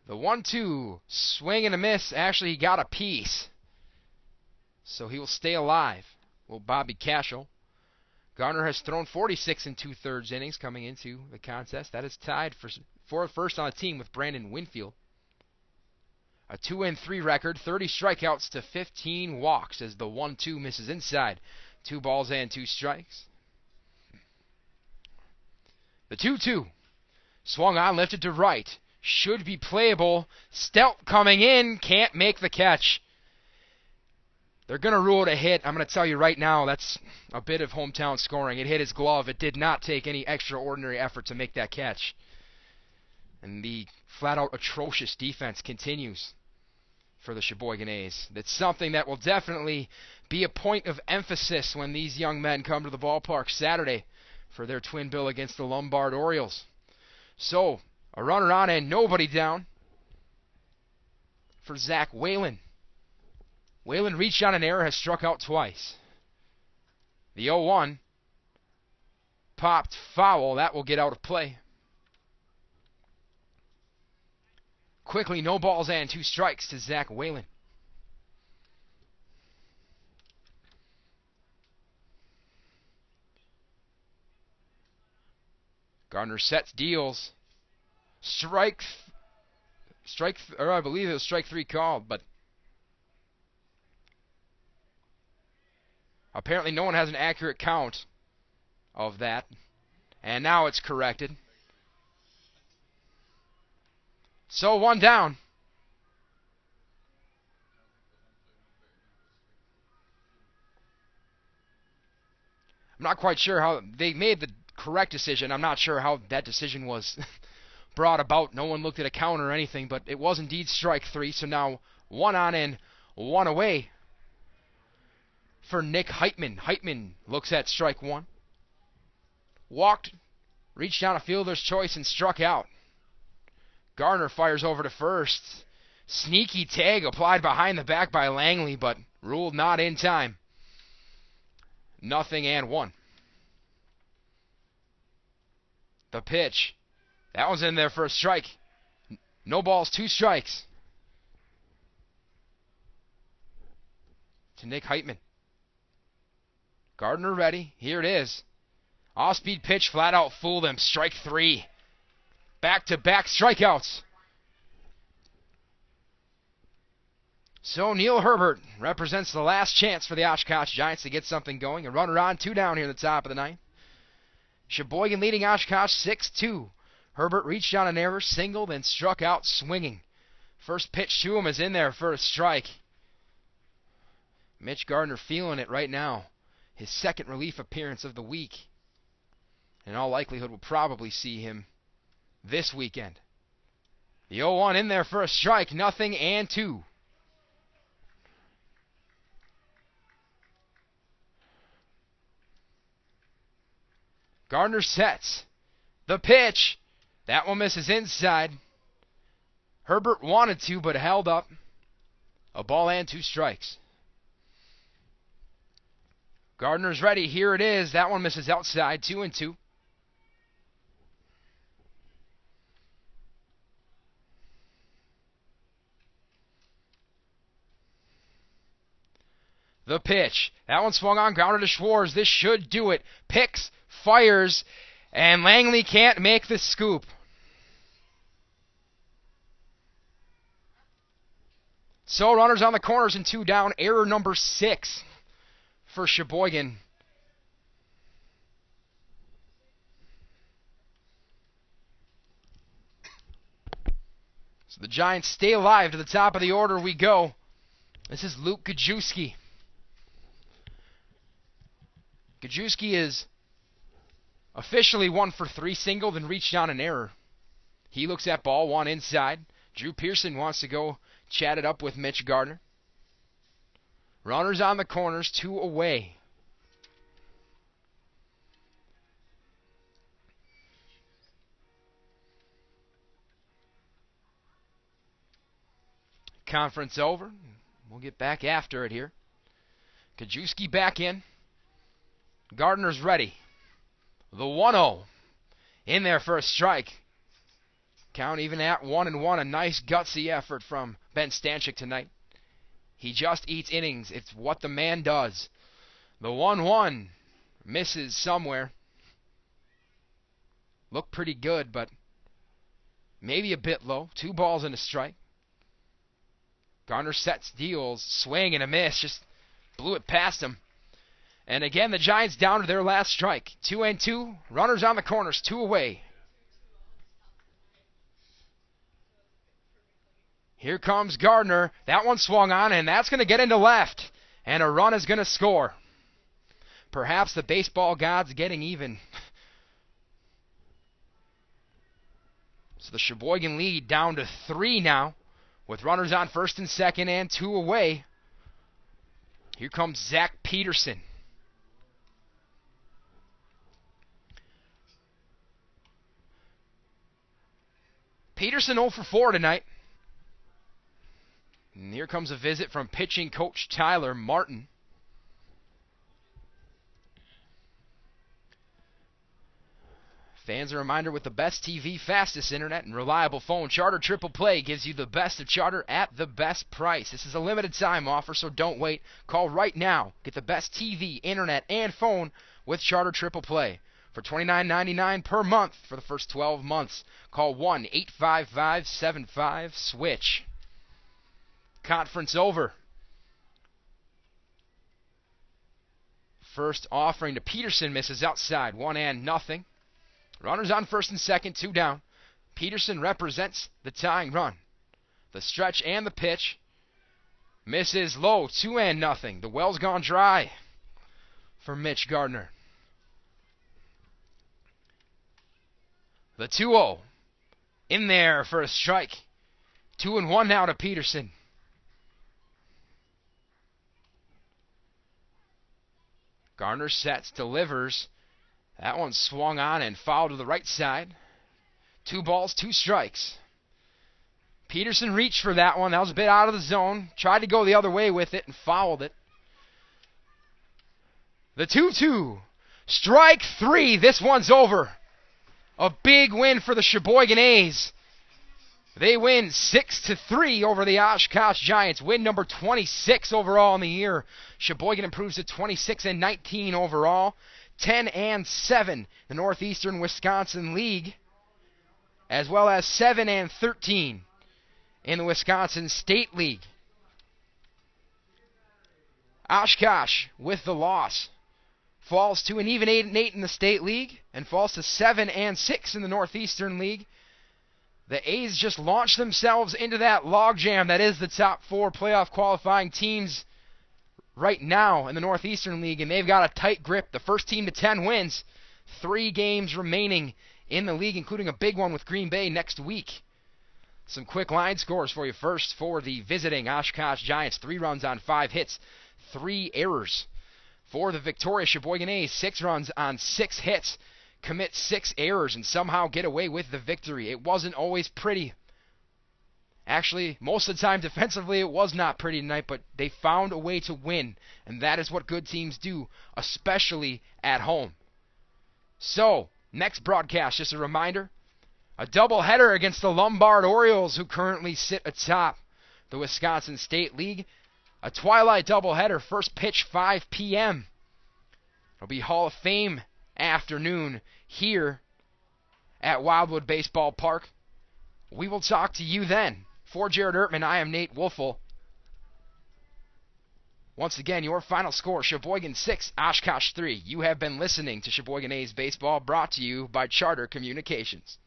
The 1-2, swing and a miss. Actually, he got a piece. So he will stay alive. Will Bobby Cashel. Gardner has thrown 46 2/3 innings coming into the contest. That is tied for first on the team with Brandon Winfield. A 2-3 record, 30 strikeouts to 15 walks as the 1-2 misses inside. 2 balls and 2 strikes. The 2-2 swung on, lifted to right. Should be playable. Stelp coming in, can't make the catch. They're going to rule it a hit. I'm going to tell you right now, that's a bit of hometown scoring. It hit his glove. It did not take any extraordinary effort to make that catch. And the flat-out atrocious defense continues. for the Sheboygan A's. That's something that will definitely be a point of emphasis when these young men come to the ballpark Saturday for their twin bill against the Lombard Orioles. So, a runner on and nobody down for Zach Whalen. Whalen reached on an error, has struck out twice. The 0-1 popped foul. That will get out of play. Quickly, no balls and 2 strikes to Zach Whalen. Gardner sets, deals. I believe it was strike 3 called, but apparently no one has an accurate count of that. And now it's corrected. So 1 down. I'm not quite sure how they made the correct decision. I'm not sure how that decision was brought about. No one looked at a count or anything, but it was indeed strike 3. So now 1 on and 1 away for Nick Heitman. Heitman looks at strike 1. Walked, reached down a fielder's choice and struck out. Gardner fires over to first. Sneaky tag applied behind the back by Langley, but ruled not in time. 0-1. The pitch. That one's in there for a strike. No balls, 2 strikes. To Nick Heitman. Gardner ready. Here it is. Off-speed pitch, flat out fooled him. Strike 3. Back-to-back strikeouts. So Neil Herbert represents the last chance for the Oshkosh Giants to get something going. A runner on, 2 down here at the top of the 9th. Sheboygan leading Oshkosh 6-2. Herbert reached on an error, singled, and struck out swinging. First pitch to him is in there for a strike. Mitch Gardner feeling it right now. His second relief appearance of the week. In all likelihood, we'll probably see him this weekend. The 0-1 in there for a strike, 0-2. Gardner sets. The pitch. That one misses inside. Herbert wanted to, but held up. A ball and 2 strikes. Gardner's ready. Here it is. That one misses outside. 2-2. The pitch. That one swung on, grounded to Schwartz. This should do it. Picks, fires, and Langley can't make the scoop. So runners on the corners and 2 down. Error number 6 for Sheboygan. So the Giants stay alive. To the top of the order we go. This is Luke Gajewski. Gajewski is officially 1 for 3, singled and reached on an error. He looks at ball 1 inside. Drew Pearson wants to go chat it up with Mitch Gardner. Runners on the corners, 2 away. Conference over. We'll get back after it here. Gajewski back in. Gardner's ready. The 1-0. In there for a strike. Count even at 1-1. A nice gutsy effort from Ben Stanchik tonight. He just eats innings. It's what the man does. The 1-1 misses somewhere. Looked pretty good, but maybe a bit low. 2 balls and a strike. Gardner sets, deals, swing and a miss. Just blew it past him. And again, the Giants down to their last strike. 2-2. Runners on the corners, 2 away. Here comes Gardner. That one swung on, and that's going to get into left. And a run is going to score. Perhaps the baseball gods getting even. So the Sheboygan lead down to 3 now With runners on first and second and 2 away, here comes Zach Peterson. Peterson 0 for 4 tonight. And here comes a visit from pitching coach Tyler Martin. Fans, a reminder, with the best TV, fastest internet, and reliable phone, Charter Triple Play gives you the best of Charter at the best price. This is a limited time offer, so don't wait. Call right now. Get the best TV, internet, and phone with Charter Triple Play for $29.99 per month for the first 12 months. Call 1-855-75-SWITCH. Conference over. First offering to Peterson misses outside, 1-0. Runners on first and second, 2 down. Peterson represents the tying run. The stretch and the pitch. Misses low, 2-0. The well's gone dry for Mitch Gardner. The 2-0 in there for a strike. 2-1 now to Peterson. Gardner sets, delivers. That one swung on and fouled to the right side. 2 balls, 2 strikes. Peterson reached for that one. That was a bit out of the zone. Tried to go the other way with it and fouled it. The 2-2. Strike 3. This one's over. A big win for the Sheboygan A's. They win 6-3 over the Oshkosh Giants. Win number 26 overall in the year. Sheboygan improves to 26-19 overall. 10-7 the Northeastern Wisconsin League, as well as 7-13 in the Wisconsin State League. Oshkosh, with the loss, falls to an even 8-8 in the State League and falls to 7-6 in the Northeastern League. The A's just launched themselves into that logjam that is the top 4 playoff qualifying teams right now in the Northeastern League, and they've got a tight grip. The first team to 10 wins. 3 games remaining in the league, including a big one with Green Bay next week. Some quick line scores for you. First, for the visiting Oshkosh Giants, 3 runs on 5 hits, 3 errors. For the victorious Sheboygan A's, 6 runs on 6 hits, commit 6 errors, and somehow get away with the victory. It wasn't always pretty. Actually, most of the time defensively it was not pretty tonight, but they found a way to win, and that is what good teams do, especially at home. So, next broadcast, just a reminder, a doubleheader against the Lombard Orioles, who currently sit atop the Wisconsin State League. A twilight doubleheader, first pitch 5 p.m. It'll be Hall of Fame afternoon here at Wildwood Baseball Park. We will talk to you then. For Jared Ertman, I am Nate Wolfel. Once again, your final score, Sheboygan 6, Oshkosh 3. You have been listening to Sheboygan A's Baseball, brought to you by Charter Communications.